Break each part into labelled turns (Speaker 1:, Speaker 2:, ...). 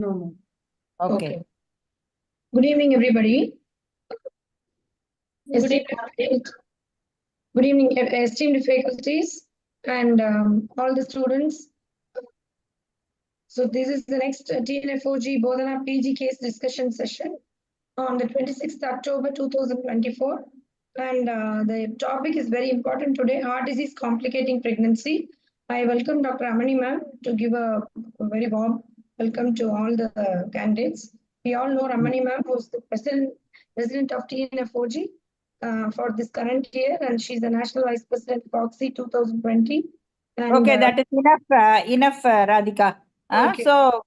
Speaker 1: No.
Speaker 2: Okay.
Speaker 3: Good evening, everybody. Esteemed Good evening, esteemed faculties and all the students. So this is the next TNFOG Bodhana PG case discussion session on the 26th October 2024. And the topic is very important today, heart disease complicating pregnancy. I welcome Dr. Amani ma'am to give a very warm welcome to all the candidates. We all know Ramani ma'am, who is the president of TNFOG for this current year, and she's the National Vice President of OXY 2020. And,
Speaker 2: okay, that is enough, Radhika.
Speaker 3: Okay.
Speaker 2: So,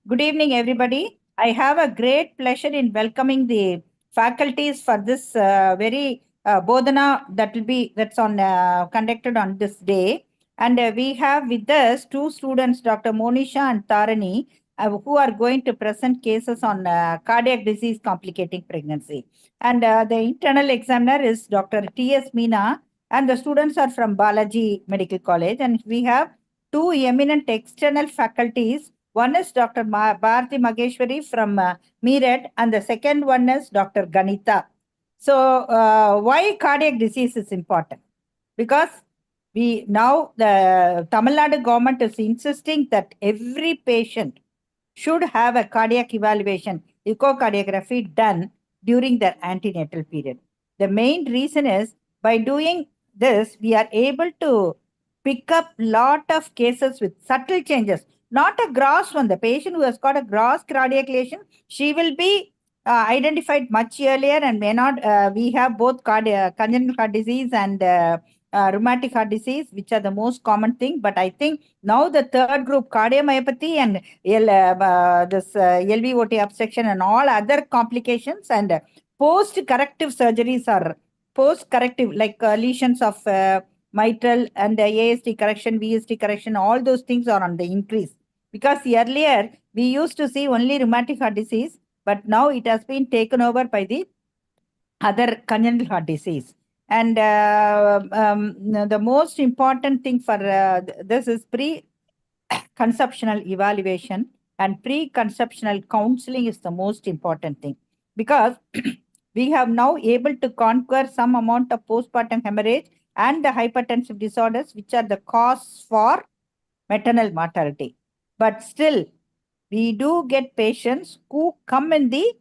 Speaker 2: good evening, everybody. I have a great pleasure in welcoming the faculties for this very Bodhana that's conducted on this day. And we have with us two students, Dr. Monisha and Tarani, who are going to present cases on cardiac disease complicating pregnancy. And the internal examiner is Dr. T.S. Meena, and the students are from Balaji Medical College. And we have two eminent external faculties. One is Dr. Bharati Mageshwari from Meerut, and the second one is Dr. Ganita. So, why cardiac disease is important? Because the Tamil Nadu government is insisting that every patient should have a cardiac evaluation, echocardiography done during their antenatal period. The main reason is by doing this, we are able to pick up lot of cases with subtle changes, not a gross one. The patient who has got a gross cardiac lesion, she will be identified much earlier and may not. We have both congenital heart disease and rheumatic heart disease, which are the most common thing. But I think now the third group, cardiomyopathy and this LVOT obstruction and all other complications and post-corrective surgeries are post-corrective, like lesions of mitral and AST correction, VST correction, all those things are on the increase. Because earlier, we used to see only rheumatic heart disease, but now it has been taken over by the other congenital heart disease. And the most important thing for this is pre-conceptional evaluation, and pre-conceptional counseling is the most important thing, because we have now able to conquer some amount of postpartum hemorrhage and the hypertensive disorders, which are the cause for maternal mortality. But still, we do get patients who come in the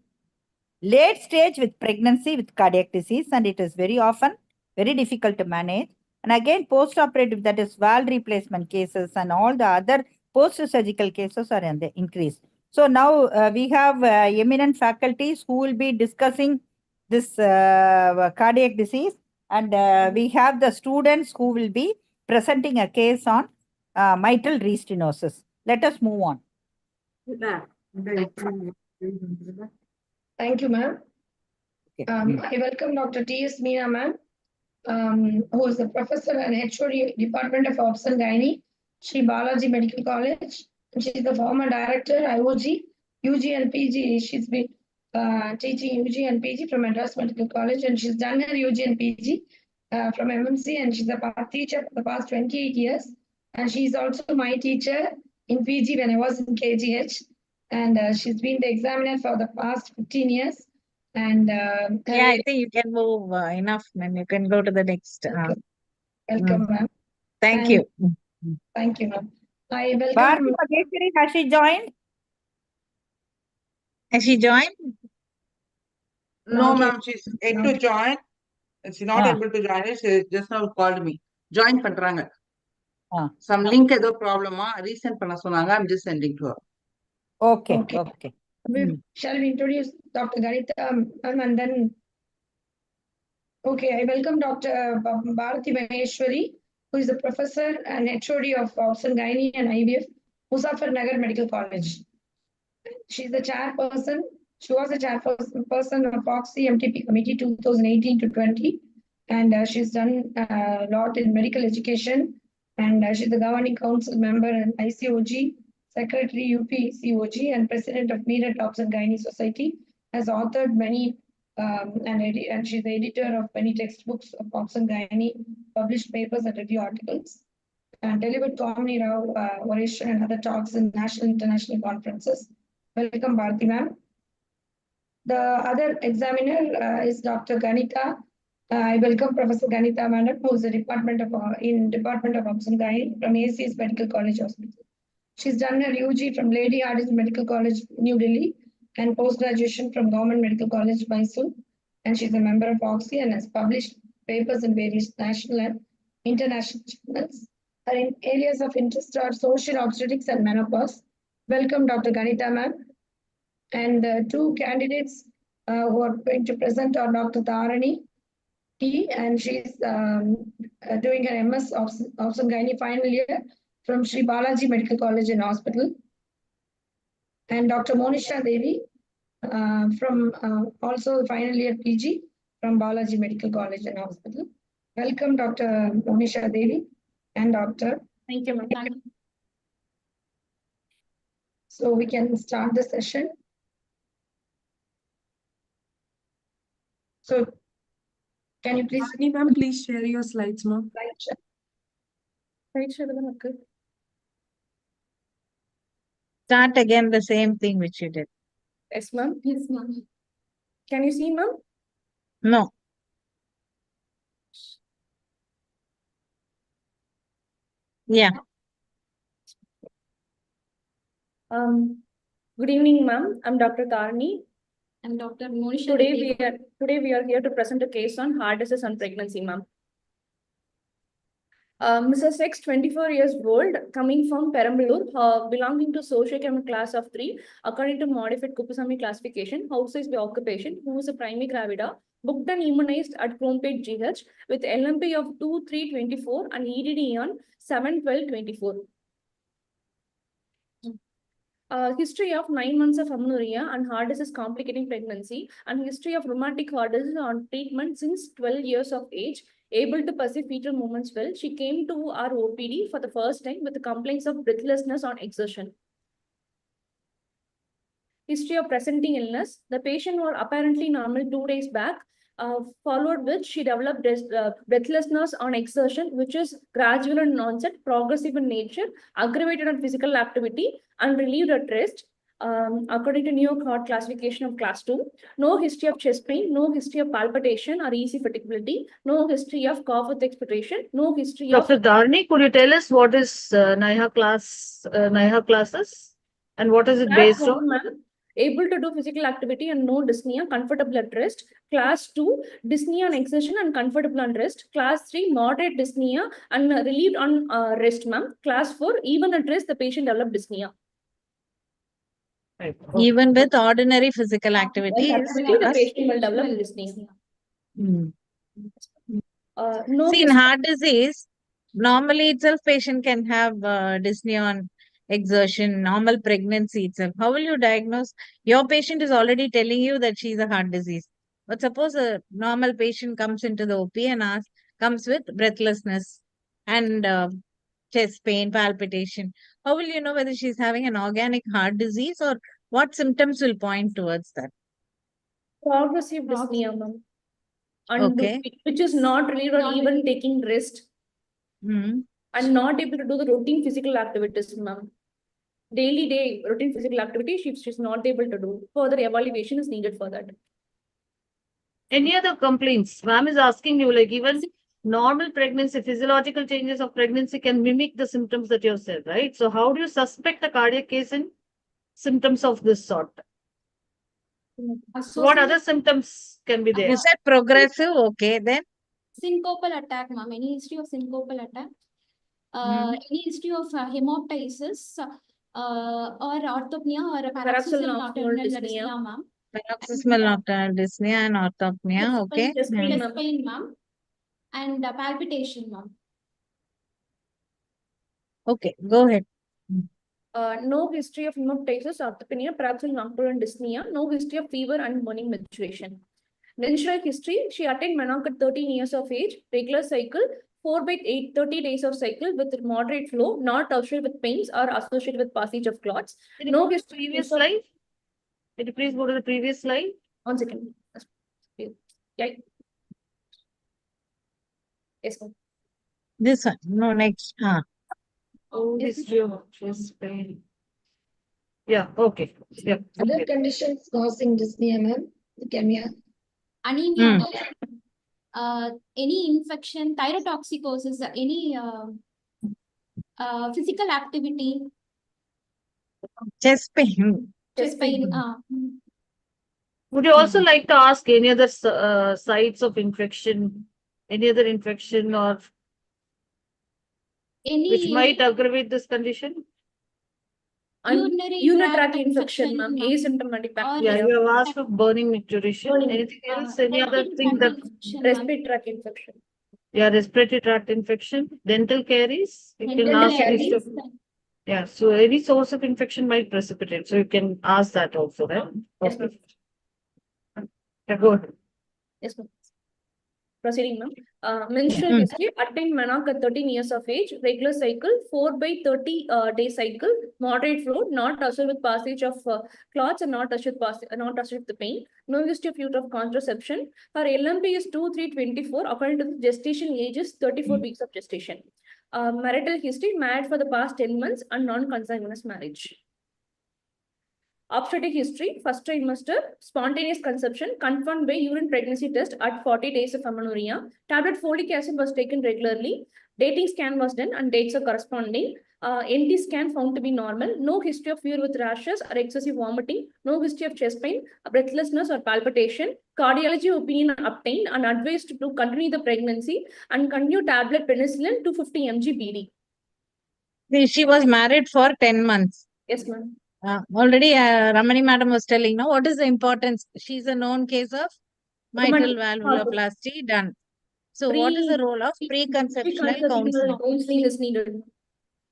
Speaker 2: late stage with pregnancy with cardiac disease, and it is very often very difficult to manage. And again, post-operative, that is valve replacement cases and all the other post-surgical cases are in the increase. So now we have eminent faculties who will be discussing this cardiac disease, and we have the students who will be presenting a case on mitral restenosis. Let us move on.
Speaker 3: Thank you, ma'am.
Speaker 2: Okay.
Speaker 3: I welcome Dr. T.S. Meena, ma'am, who is the professor and HOD Department of Obs and Gynae, Sri Balaji Medical College. She is the former director, IOG, UG and PG. She's been teaching UG and PG from Madras Medical College, and she's done her UG and PG from MMC, and she's a teacher for the past 28 years. And she's also my teacher in PG when I was in KGH. And she's been the examiner for the past 15 years. And
Speaker 1: Yeah, I think you can move enough, ma'am. You can go to the next.
Speaker 3: Welcome, ma'am.
Speaker 1: Thank you.
Speaker 3: Thank you, ma'am. I welcome.
Speaker 2: Bharati Mageshwari, has she joined?
Speaker 1: Has she joined?
Speaker 4: No, ma'am. She's yet to join. She's not able to join it. She just now called me. Join பண்றாங்க. Some link ஏதோ ப்ராப்ளமா recent பண்ண சொன்னாங்க. I'm just sending to her.
Speaker 2: Okay.
Speaker 3: Shall we introduce Dr. Ganita and then? Okay, I welcome Dr. Bharati Maheshwari, who is a professor and HOD of Obs and Gynae and IVF, Muzaffarnagar Medical College. She's the chairperson. She was the chairperson of OXY MTP Committee 2018 to 20, and she's done a lot in medical education. And she's the governing council member and ICOG, secretary UPCOG, and president of Meerut Obs and Gynae Society. Has authored many, and she's the editor of many textbooks of Obs and Gynae, published papers and review articles, and delivered Tomini Rao oration and other talks in national and international conferences. Welcome, Bharti ma'am. The other examiner is Dr. Ganita. I welcome Professor Ganita Madam, who is the Department of Obs and Gynae from ACS Medical College Hospital. She's done her UG from Lady Hardinge Medical College, New Delhi, and post-graduation from Government Medical College, Mysore. And she's a member of OXY and has published papers in various national and international journals. Her areas of interest are social obstetrics and menopause. Welcome, Dr. Ganita ma'am. And two candidates who are going to present are Dr. Dharani T, and she's doing her MS Obs and Gynae final year from Sri Balaji Medical College and Hospital. And Dr. Monisha Devi from also final year PG from Balaji Medical College and Hospital. Welcome, Dr. Monisha Devi and Dr.
Speaker 5: Thank you, ma'am.
Speaker 3: So we can start the session. So can you please?
Speaker 5: Ma'am, please share your slides, ma'am.
Speaker 1: Start again the same thing which you did.
Speaker 5: Yes, ma'am. Yes, ma'am. Can you see, ma'am?
Speaker 1: No. Yeah.
Speaker 5: Good evening, ma'am. I'm Dr. Tarni.
Speaker 6: I'm Dr. Monisha.
Speaker 5: Today we are here to present a case on heart disease and pregnancy, ma'am. Mrs. X, 24 years old, coming from Perambalur, belonging to socioeconomic class of 3, according to modified Kupasamy classification, houses by occupation, who is a primary gravida, booked and immunized at Cronpet GH with LMP of 2/3/24 and EDD on 7/12/24. History of 9 months of amenorrhea and heart disease complicating pregnancy, and history of rheumatic heart disease on treatment since 12 years of age, able to perceive fetal movements well. She came to our OPD for the first time with the complaints of breathlessness on exertion. History of presenting illness. The patient was apparently normal 2 days back, followed with she developed breathlessness on exertion, which is gradual in onset, progressive in nature, aggravated on physical activity, and relieved at rest. According to New York Heart classification of class 2, no history of chest pain, no history of palpitation or easy fatigability, no history of cough with expectoration, no history
Speaker 7: Dr.
Speaker 5: of...
Speaker 7: Dharani, could you tell us what is NIHA classes and what is it based
Speaker 5: Class 1,
Speaker 7: on?
Speaker 5: ma'am, able to do physical activity and no dyspnea, comfortable at rest. Class 2, dyspnea on exertion and comfortable on rest. Class 3, moderate dyspnea and relieved on rest, ma'am. Class 4, even at rest, the patient developed dyspnea.
Speaker 7: Right.
Speaker 1: Even with ordinary physical activity.
Speaker 5: The patient will develop dyspnea. No
Speaker 1: See, in heart disease, normally itself patient can have dyspnea on exertion, normal pregnancy itself. How will you diagnose? Your patient is already telling you that she's a heart disease. But suppose a normal patient comes into the OP and comes with breathlessness and chest pain, palpitation. How will you know whether she's having an organic heart disease or what symptoms will point towards that?
Speaker 5: Progressive dyspnea, ma'am.
Speaker 1: Okay.
Speaker 5: Which is not relieved or even taking rest. And not able to do the routine physical activities, ma'am. Daily routine physical activity, she's not able to do. Further evaluation is needed for that.
Speaker 7: Any other complaints? Ma'am is asking you, like even normal pregnancy, physiological changes of pregnancy can mimic the symptoms that you have said, right? So how do you suspect a cardiac case in symptoms of this sort? What other symptoms can be there?
Speaker 1: You said progressive, okay, then?
Speaker 6: Syncopal attack, ma'am. Any history of syncopal attack? Any history of hemoptysis or orthopnea or paroxysmal nocturnal dyspnea, ma'am.
Speaker 1: Paroxysmal nocturnal dyspnea and orthopnea, okay.
Speaker 6: Chest pain, ma'am. And palpitation, ma'am.
Speaker 1: Okay, go ahead.
Speaker 5: No history of hemoptysis, orthopnea, paroxysmal nocturnal dyspnea, no history of fever and morning menstruation. Menstrual history, she attained menarche at 13 years of age, regular cycle, 4/8, 30 days of cycle with moderate flow, not associated with pains or associated with passage of clots. No history.
Speaker 7: Previous slide. Can you please go to the previous slide?
Speaker 5: 1 second. Yeah. Yes, ma'am.
Speaker 1: This one, no, next.
Speaker 7: Oh, history of chest pain. Yeah, okay. Yeah.
Speaker 3: Other
Speaker 7: Okay.
Speaker 3: conditions causing dyspnea, ma'am. Can we
Speaker 6: Anemia, any infection, thyrotoxicosis, any physical activity,
Speaker 1: Chest pain.
Speaker 6: chest pain.
Speaker 7: Would you also like to ask any other sites of infection, any other infection or which
Speaker 6: Any
Speaker 7: might aggravate this condition?
Speaker 6: urinary tract infection, ma'am.
Speaker 5: Asymptomatic
Speaker 6: Or
Speaker 7: Yeah,
Speaker 5: bacteria.
Speaker 7: you have asked for burning micturition.
Speaker 5: Burning.
Speaker 7: Anything else? Any other thing that
Speaker 5: Respiratory tract infection.
Speaker 7: yeah, respiratory tract infection, dental caries? You can
Speaker 6: dental
Speaker 7: ask
Speaker 6: caries.
Speaker 7: this to- yeah, so any source of infection might precipitate. So you can ask that also, right?
Speaker 5: Yes, ma'am.
Speaker 7: Yeah, go ahead.
Speaker 5: Yes, ma'am. Proceeding, ma'am. Menstrual history, attained menarche at 13 years of age, regular cycle, 4/30 day cycle, moderate flow, not associated with passage of clots and not associated with the pain. No history of use of contraception. Her LMP is 2/3/24. According to the gestation age is 34 weeks of gestation. Marital history, married for the past 10 months and non-consanguineous marriage. Obstetric history, first trimester, spontaneous conception, confirmed by urine pregnancy test at 40 days of amenorrhea. Tablet folic acid was taken regularly. Dating scan was done and dates are corresponding. NT scan found to be normal. No history of fever with rashes or excessive vomiting. No history of chest pain, breathlessness or palpitation. Cardiology opinion obtained and advised to continue the pregnancy and continue tablet penicillin 250 mg BD.
Speaker 1: She was married for 10 months.
Speaker 5: Yes, ma'am.
Speaker 1: Already Ramani madam was telling now what is the importance. She's a known case of mitral valvuloplasty done. So what is the role of preconceptional counseling?
Speaker 5: Is needed.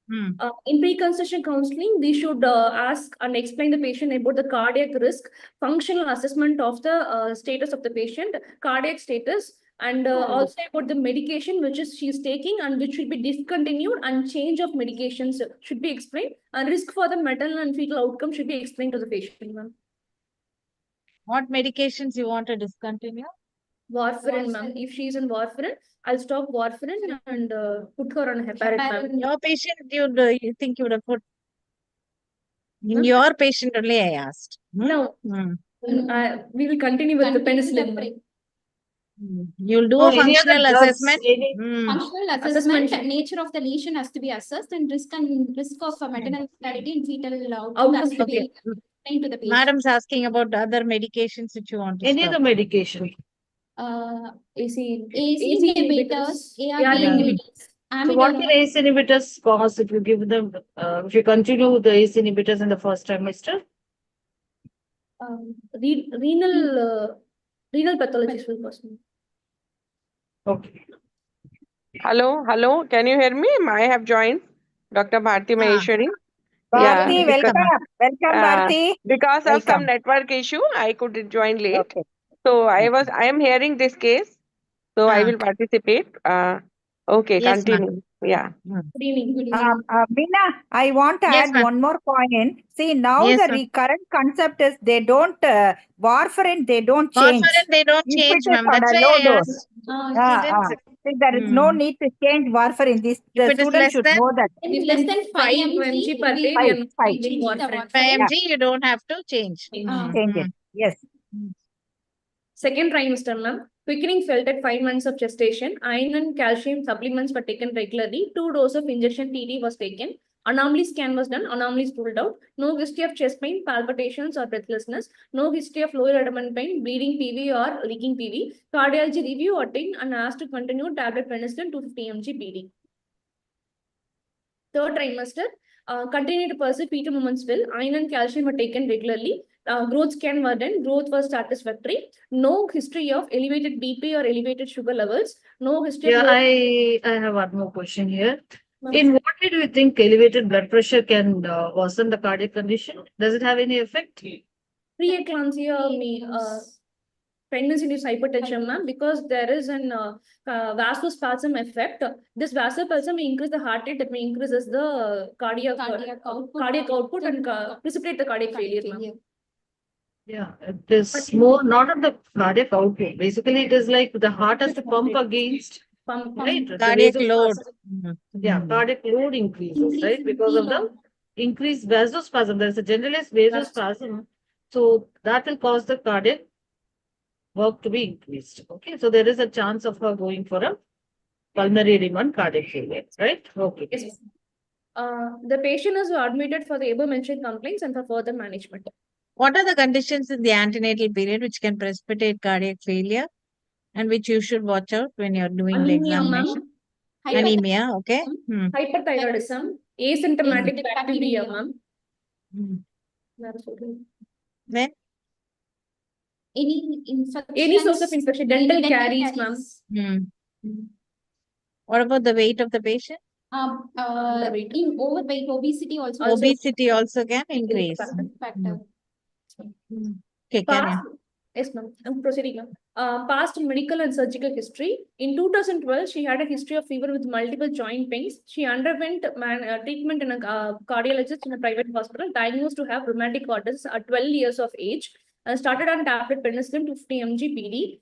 Speaker 5: In pre-conception counseling, they should ask and explain the patient about the cardiac risk, functional assessment of the status of the patient, cardiac status, and also about the medication which is she's taking and which should be discontinued, and change of medications should be explained, and risk for the maternal and fetal outcome should be explained to the patient, ma'am.
Speaker 1: What medications you want to discontinue?
Speaker 5: Warfarin, ma'am. If she's in warfarin, I'll stop warfarin and put her on heparin, ma'am.
Speaker 1: Your patient, you think you would have put in your patient only, I asked.
Speaker 5: No. We will continue with the penicillin.
Speaker 1: You'll do a functional assessment.
Speaker 6: Functional assessment, nature of the lesion has to be assessed, and risk of maternal mortality and fetal outcome has to be explained to the patient.
Speaker 1: Madam's asking about other medications which you want to
Speaker 7: Any
Speaker 1: stop.
Speaker 7: other medication?
Speaker 6: AC inhibitors, ARB inhibitors.
Speaker 7: So what can ACE inhibitors cause if you give them, if you continue the ACE inhibitors in the first trimester?
Speaker 5: Renal pathologies will cause.
Speaker 7: Okay.
Speaker 8: Hello. Can you hear me? I have joined Dr. Bharti Maheshwari.
Speaker 2: Bharti, welcome, Bharti.
Speaker 8: Because of some network issue, I couldn't join late.
Speaker 2: Okay.
Speaker 8: So I am hearing this case. So I will participate. Okay,
Speaker 1: Yes,
Speaker 8: continue. Yeah.
Speaker 5: Good evening.
Speaker 2: Meena, I want to add one more point. See, now the current concept is they don't, warfarin, they don't change.
Speaker 1: Warfarin, they don't
Speaker 2: If
Speaker 1: change,
Speaker 2: it is
Speaker 1: ma'am.
Speaker 2: on
Speaker 1: That's
Speaker 2: a
Speaker 1: why
Speaker 2: low
Speaker 1: I
Speaker 2: dose.
Speaker 1: asked.
Speaker 2: See, there is no need to change warfarin. The student should know that.
Speaker 6: If less than 5 mg
Speaker 5: per day,
Speaker 1: 5 mg, you don't have to change.
Speaker 2: Change it. Yes.
Speaker 5: Second trimester, ma'am. Quickening felt at 5 months of gestation. Iron and calcium supplements were taken regularly. 2 doses of injection TD was taken. Anomaly scan was done. Anomalies ruled out. No history of chest pain, palpitations, or breathlessness. No history of lower abdomen pain, bleeding PV or leaking PV. Cardiology review obtained and asked to continue tablet penicillin 250 mg BD. Third trimester, continued to pursue fetal movements well. Iron and calcium were taken regularly. Growth scan were done. Growth was satisfactory. No history of elevated BP or elevated sugar levels. No history.
Speaker 7: Yeah, I have one more question here. In what way do you think elevated blood pressure can worsen the cardiac condition? Does it have any effect?
Speaker 5: Preeclampsia, pregnancy-induced hypertension, ma'am, because there is an vasospasm effect. This vasospasm may increase the heart rate, that may increases the cardiac output and precipitate the cardiac failure, ma'am.
Speaker 7: Yeah, it is more not on the cardiac output. Basically, it is like the heart has to pump against, right?
Speaker 1: Cardiac load.
Speaker 7: Yeah, cardiac load increases, right? Because of the increased vasospasm. There is a generalized vasospasm. So that will cause the cardiac work to be increased. Okay. So there is a chance of her going for a pulmonary edema and cardiac failure, right? Okay.
Speaker 5: Yes. The patient is admitted for the above mentioned complaints and for further management.
Speaker 1: What are the conditions in the antenatal period which can precipitate cardiac failure and which you should watch out when you're doing the
Speaker 5: Anemia,
Speaker 1: examination?
Speaker 6: Hyper-
Speaker 1: Anemia, okay.
Speaker 5: Hyperthyroidism, asymptomatic bacteria, ma'am.
Speaker 1: Then
Speaker 6: Any infection.
Speaker 5: Any source of infection, dental caries, ma'am.
Speaker 1: What about the weight of the patient?
Speaker 5: weight.
Speaker 6: In overweight, obesity also.
Speaker 1: Obesity also can increase.
Speaker 6: Factor.
Speaker 1: Okay, carry on.
Speaker 5: Yes, ma'am. I'm proceeding, ma'am. Past medical and surgical history. In 2012, she had a history of fever with multiple joint pains. She underwent treatment in a cardiologist in a private hospital, diagnosed to have rheumatic arthritis at 12 years of age, and started on tablet penicillin 250 mg PD.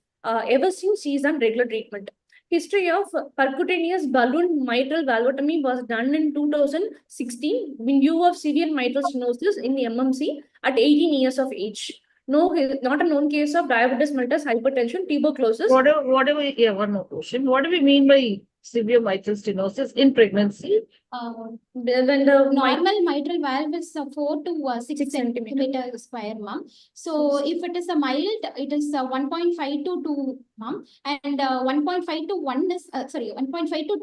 Speaker 5: Ever since, she is on regular treatment. History of percutaneous balloon mitral valvotomy was done in 2016 in view of severe mitral stenosis in the MMC at 18 years of age. No, not a known case of diabetes mellitus, hypertension, tuberculosis.
Speaker 7: Yeah, one more question. What do we mean by severe mitral stenosis in pregnancy?
Speaker 5: When the
Speaker 6: normal mitral valve is 4 to 6 centimeter square, ma'am. So if it is a mild, it is 1.5 to 2, ma'am, and 1.5 to 1 is 1.5 to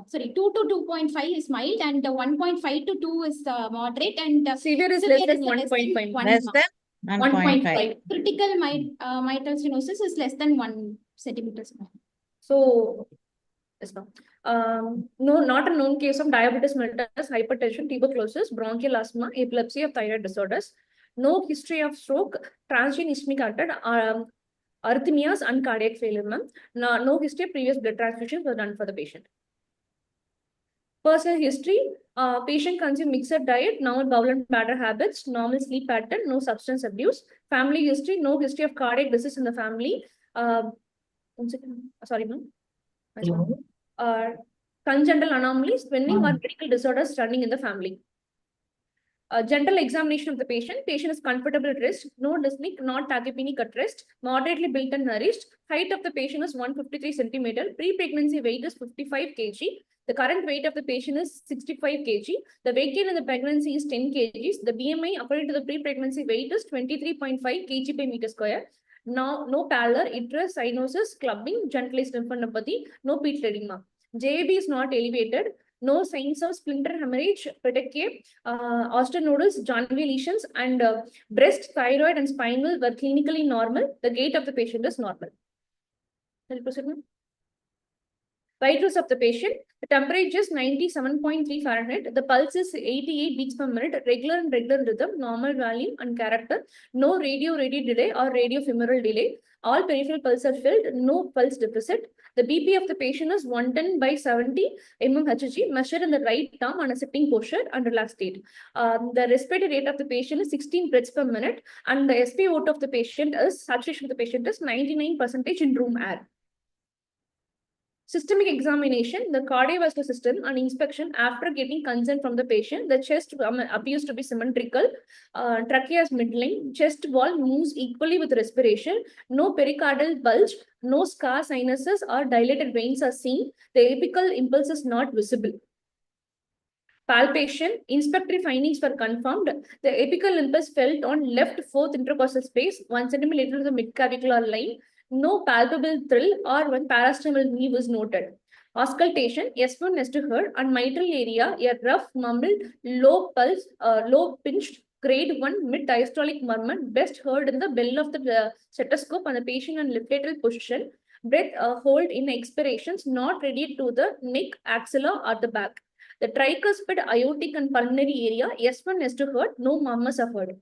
Speaker 6: 2 to 2.5 is mild, and 1.5 to 2 is moderate, and
Speaker 5: severe is less than 1.5.
Speaker 1: Less than 1.5.
Speaker 6: Critical mitral stenosis is less than 1 centimeter square.
Speaker 5: So, yes, ma'am. No, not a known case of diabetes mellitus, hypertension, tuberculosis, bronchial asthma, epilepsy, of thyroid disorders. No history of stroke, transient ischemic attack, arrhythmias, and cardiac failure, ma'am. No history of previous blood transfusions were done for the patient. Personal history, patient consume mixed diet, normal bowel and bladder habits, normal sleep pattern, no substance abuse. Family history, no history of cardiac disease in the family. One second. Sorry, ma'am. Congenital anomalies, twinning or medical disorders running in the family. General examination of the patient. Patient is comfortable at rest, no dyspneic, not tachypneic at rest, moderately built and nourished. Height of the patient is 153 centimeter. Pre-pregnancy weight is 55 kg. The current weight of the patient is 65 kg. The weight gain in the pregnancy is 10 kg. The BMI according to the pre-pregnancy weight is 23.5 kg per meter square. Now, no pallor, icterus, cyanosis, clubbing, generalized lymphadenopathy, no peteal edema. JAB is not elevated. No signs of splinter hemorrhage, petechiae, osteonodules, Janvi lesions, and breast, thyroid, and spinal were clinically normal. The gait of the patient is normal. Vitals of the patient. The temperature is 97.3 Fahrenheit. The pulse is 88 beats per minute. Regular and regular rhythm, normal value and character. No radio delay or radiofemoral delay. All peripheral pulses are filled. No pulse deficit. The BP of the patient is 110 by 70 mmHg, measured in the right arm on a sitting posture and relaxed state. The respiratory rate of the patient is 16 breaths per minute, and the SpO2 of the patient is, saturation of the patient is 99% in room air. Systemic examination, the cardiovascular system and inspection after getting consent from the patient. The chest appears to be symmetrical. Trachea is middling. Chest wall moves equally with respiration. No pericardial bulge. No scar sinuses or dilated veins are seen. The apical impulse is not visible. Palpation, inspectory findings were confirmed. The apical impulse felt on left fourth intercostal space, 1 centimeter to the midclavicular line. No palpable thrill or one parasternal knee was noted. Auscultation, S1, S2 and mitral area, a rough, mumbled, low pulse, low pinched, grade 1 mid-diastolic murmur, best heard in the bell of the stethoscope and the patient in left lateral position. Breath hold in expirations, not radiate to the neck, axilla or the back. The tricuspid, aortic and pulmonary area, S1, S2 no murmurs are heard.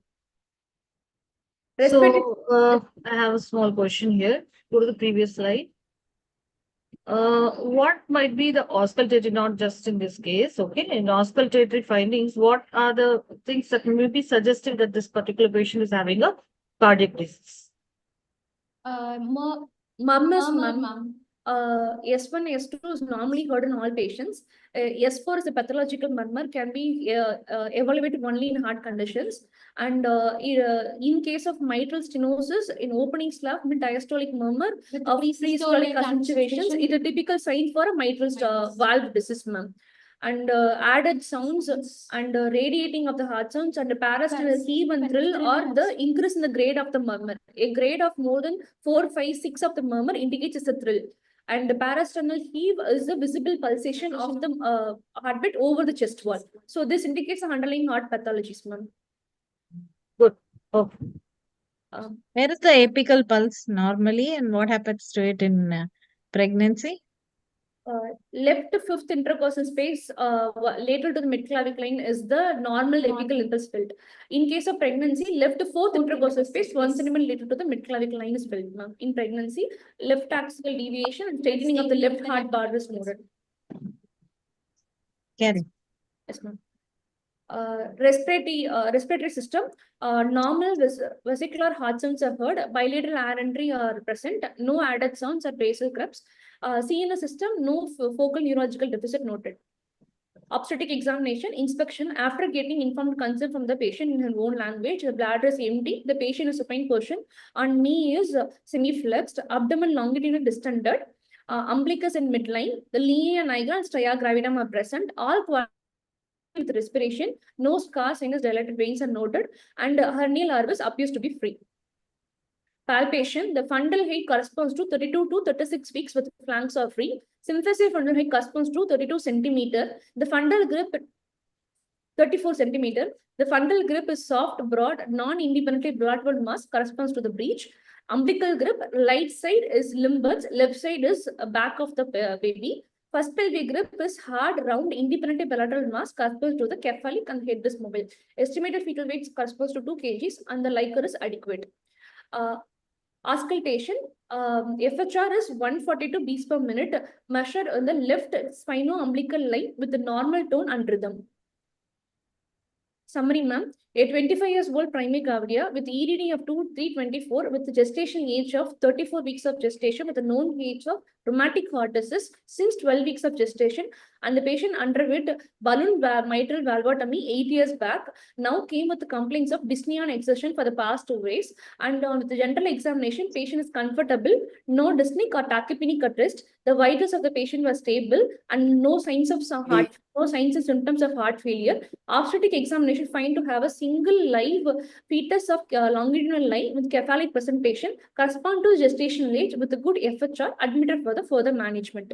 Speaker 7: So, I have a small question here. Go to the previous slide. What might be the auscultatory, not just in this case, okay? In auscultatory findings, what are the things that may be suggestive that this particular patient is having a cardiac disease?
Speaker 6: Murmurs, ma'am.
Speaker 5: S1, S2 is normally heard in all patients. S4 is a pathological murmur, can be evaluated only in heart conditions. And in case of mitral stenosis, in opening slab, mid diastolic murmur of pre-systolic concentrations, it is a typical sign for a mitral valve disease, ma'am. And added sounds and radiating of the heart sounds and parasternal heave and thrill or the increase in the grade of the murmur. A grade of more than 4, 5, 6 of the murmur indicates it's a thrill. And the parasternal heave is the visible pulsation of the heartbeat over the chest wall. So this indicates the underlying heart pathologies, ma'am.
Speaker 7: Good. Oh.
Speaker 1: Where is the apical pulse normally and what happens to it in pregnancy?
Speaker 5: Left fifth intercostal space lateral to the midclaviculine is the normal apical impulse felt. In case of pregnancy, left fourth intercostal space 1 centimeter lateral to the midclaviculine is felt. In pregnancy, left axial deviation and straightening of the left heart bar is noted.
Speaker 1: Carry.
Speaker 5: Yes, ma'am. Respiratory system, normal vesicular heart sounds are heard, bilateral air entry are present, no added sounds or basal creps. CNS system, no focal neurological deficit noted. Obstetric examination, inspection, after getting informed consent from the patient in her own language, the bladder is empty, the patient is supine position, and knee is semi-flexed, abdomen longitudinal distended, umbilicus in midline, the linea nigra and stria gravidum are present, all with respiration, no scar, sinus dilated veins are noted, and hernial arbus appears to be free. Palpation, the fundal height corresponds to 32 to 36 weeks with flanks are free. Symphysis fundal height corresponds to 32 centimeter. The fundal grip 34 centimeter. The fundal grip is soft, broad, non-independently blood mass corresponds to the breech. Umbilical grip, right side is limbus, left side is back of the baby. First pelvic grip is hard, round, independently bilateral mass corresponds to the cephalic and head is mobile. Estimated fetal weight corresponds to 2 kgs and the Liker is adequate. Auscultation, FHR is 142 beats per minute, measured on the left spino-umbilical line with the normal tone and rhythm. Summary, ma'am. A 25 years old primary Gavidia with EDD of 324 with the gestation age of 34 weeks of gestation with a known age of rheumatic heart disease since 12 weeks of gestation, and the patient underwent balloon mitral valvotomy 8 years back, now came with the complaints of dyspnea and exertion for the past 2 days, and on the general examination, patient is comfortable, no dyspneic or tachypneic at rest, the vitals of the patient were stable, and no signs and symptoms of heart failure. Obstetric examination find to have a single live fetus of longitudinal line with cephalic presentation correspond to gestational age with a good FHR admitted for the further management.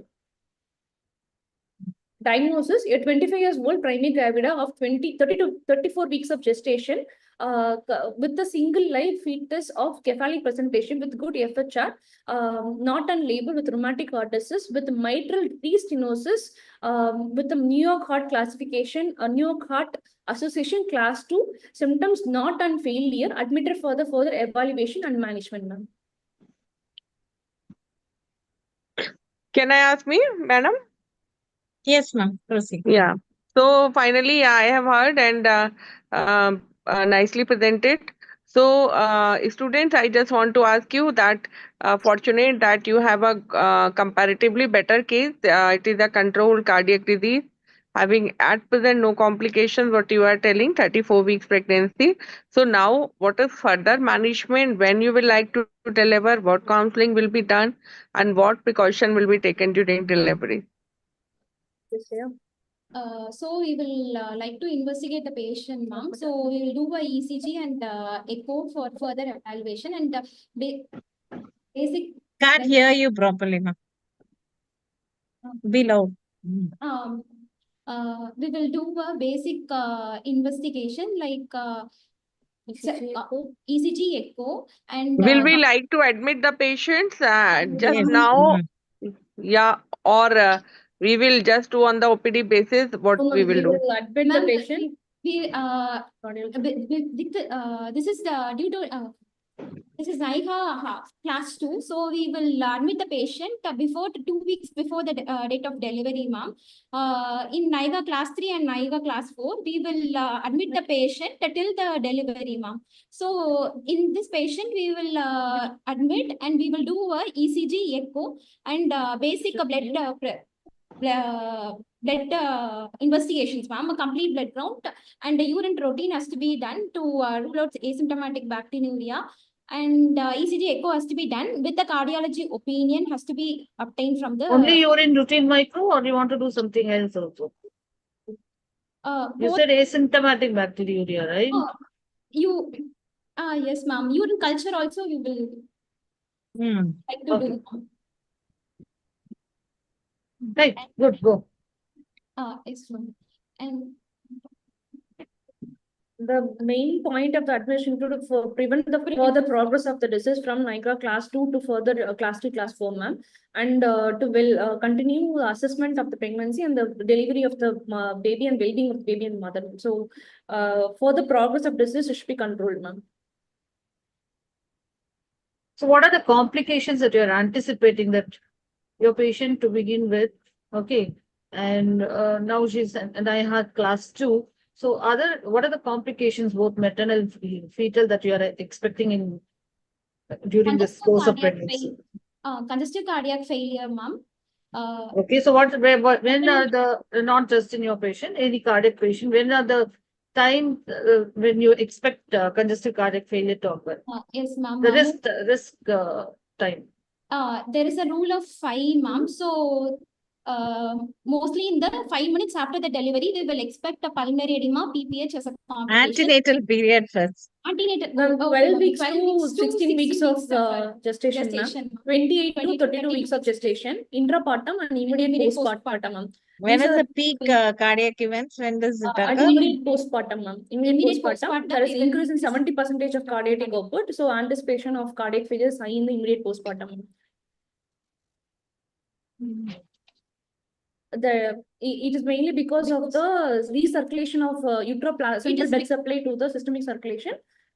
Speaker 5: Diagnosis, a 25 years old primary gravida of 30 to 34 weeks of gestation with a single live fetus of cephalic presentation with good FHR, not on label with rheumatic heart disease, with mitral restenosis, with the New York Heart classification, New York Heart Association class 2, symptoms not on failure, admitted for the further evaluation and management, ma'am.
Speaker 8: Can I ask me, madam?
Speaker 1: Yes, ma'am. Proceed.
Speaker 8: Yeah. So finally, I have heard and nicely presented. So students, I just want to ask you that fortunate that you have a comparatively better case. It is a controlled cardiac disease, having at present no complications, what you are telling, 34 weeks pregnancy. So now what is further management, when you will like to deliver, what counseling will be done, and what precaution will be taken during delivery?
Speaker 6: So we will like to investigate the patient, ma'am. So we will do a ECG and echo for further evaluation and basic.
Speaker 1: Can't hear you properly, ma'am. Be loud.
Speaker 6: We will do a basic investigation like ECG echo and.
Speaker 8: Will we like to admit the patients just
Speaker 1: Yes.
Speaker 8: now? Yeah, or we will just do on the OPD basis what we will do.
Speaker 5: Admit the patient.
Speaker 6: This is due to This is NIGA class 2. So we will admit the patient before 2 weeks before the date of delivery, ma'am. In NIGA class 3 and NIGA class 4, we will admit the patient till the delivery, ma'am. So in this patient, we will admit and we will do a ECG, echo and basic blood investigations, ma'am. A complete blood count and the urine routine has to be done to rule out asymptomatic bacteriuria. And ECG echo has to be done with the cardiology opinion has to be obtained from the
Speaker 7: Only urine routine micro, or you want to do something else also? You said asymptomatic bacteriuria, right?
Speaker 6: Yes, ma'am. Urine culture also you will like to do.
Speaker 7: Right, good, go.
Speaker 6: Yes, ma'am. And
Speaker 5: the main point of the administration to prevent the further progress of the disease from NIGA class 2 to further class 3, class 4, ma'am, and to continue the assessment of the pregnancy and the delivery of the baby and well-being of the baby and mother. So, for the progress of disease, it should be controlled, ma'am.
Speaker 7: So, what are the complications that you are anticipating that your patient to begin with? Okay, and now she's and I had class 2. So, what are the complications, both maternal and fetal, that you are expecting in during this course of pregnancy?
Speaker 6: Congestive cardiac failure, ma'am.
Speaker 7: Okay, so when are the, not just in your patient, any cardiac patient, when are the time when you expect congestive cardiac failure to occur?
Speaker 6: Yes, ma'am.
Speaker 7: The risk time.
Speaker 6: There is a rule of 5, ma'am. So mostly in the 5 minutes after the delivery, we will expect a pulmonary edema, PPH as a complication.
Speaker 1: Antenatal period first.
Speaker 6: Antenatal.
Speaker 5: 12 weeks to 16 weeks of gestation, ma'am. 28 to 32 weeks of gestation, intrapartum and immediate postpartum, ma'am.
Speaker 1: When is the peak cardiac events? When does it occur?
Speaker 5: Immediate postpartum, ma'am. Immediate postpartum, there is increase in 70% of cardiac output. So anticipation of cardiac failure is high in the immediate postpartum. It is mainly because of the recirculation of uteroplacental blood supply to the systemic circulation,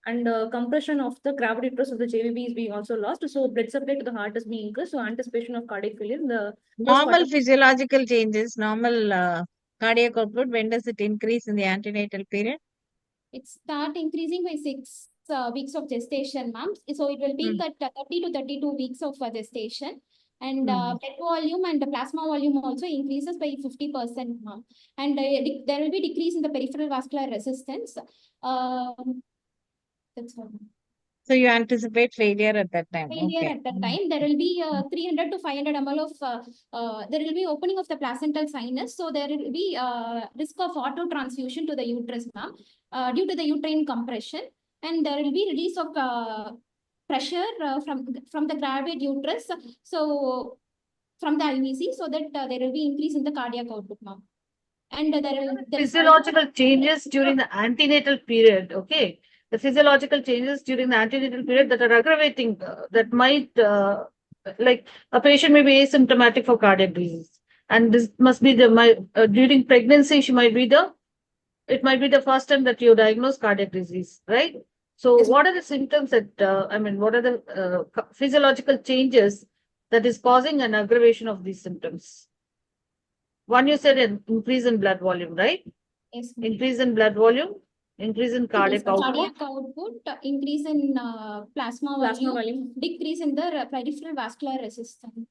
Speaker 5: and compression of the gravity uterus of the JVB is being also lost. So blood supply to the heart is being increased. So anticipation of cardiac failure in the
Speaker 1: normal physiological changes, normal cardiac output. When does it increase in the antenatal period?
Speaker 6: It start increasing by 6 weeks of gestation, ma'am. So it will be 30 to 32 weeks of gestation. And blood volume and the plasma volume also increases by 50%, ma'am. And there will be decrease in the peripheral vascular resistance. That's all.
Speaker 1: So you anticipate failure at that time.
Speaker 6: Failure at that time. There will be 300 to 500 ml of, there will be opening of the placental sinus. So there will be risk of auto transfusion to the uterus, ma'am, due to the uterine compression. And there will be release of pressure from the gravid uterus. So from the IVC, so that there will be increase in the cardiac output, ma'am. And there
Speaker 7: physiological changes during the antenatal period. Okay. The physiological changes during the antenatal period that are aggravating, that might, like a patient may be asymptomatic for cardiac disease. And this must be during pregnancy, it might be the first time that you diagnose cardiac disease, right? So what are the symptoms that, what are the physiological changes that is causing an aggravation of these symptoms? One, you said an increase in blood volume, right?
Speaker 6: Yes.
Speaker 7: Increase in blood volume. Increase in cardiac output.
Speaker 6: Increase in plasma volume, decrease in the peripheral vascular resistance.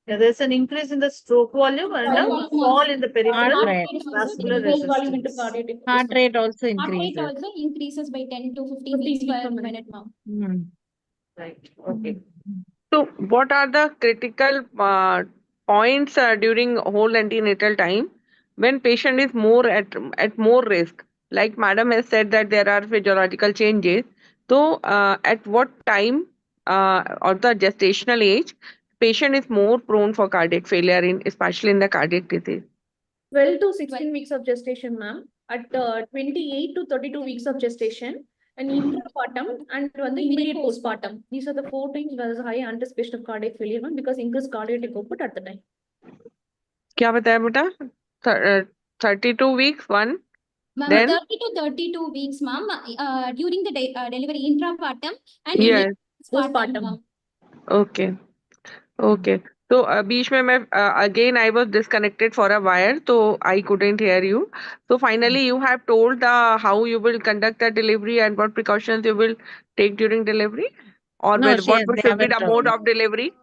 Speaker 7: Yeah, there's an increase in the stroke volume and a fall in the peripheral vascular resistance.
Speaker 1: Heart rate also increases.
Speaker 6: Heart rate also increases by 10 to 15 beats per minute, ma'am.
Speaker 7: Right. Okay.
Speaker 8: So, what are the critical points during whole antenatal time when patient is more at more risk? Like Madam has said that there are physiological changes. So, at what time or the gestational age, patient is more prone for cardiac failure, especially in the cardiac disease?
Speaker 5: 12 to 16 weeks of gestation, ma'am. At 28 to 32 weeks of gestation, and intrapartum and the immediate postpartum. These are the 4 times where there is high anticipation of cardiac failure, ma'am, because increased cardiac output at the time.
Speaker 8: क्या बताया बेटा? 32 weeks one.
Speaker 6: Then 30 to 32 weeks, ma'am, during the delivery intrapartum and
Speaker 8: yes.
Speaker 5: Postpartum.
Speaker 6: ma'am.
Speaker 8: Okay. Okay. So बीच में मैं again I was disconnected for a while, so I couldn't hear you. So finally you have told how you will conduct the delivery and what precautions you will take during delivery, or
Speaker 1: No,
Speaker 8: what
Speaker 1: they
Speaker 8: should be
Speaker 1: haven't
Speaker 8: the
Speaker 1: told
Speaker 8: mode
Speaker 1: me.
Speaker 8: of delivery?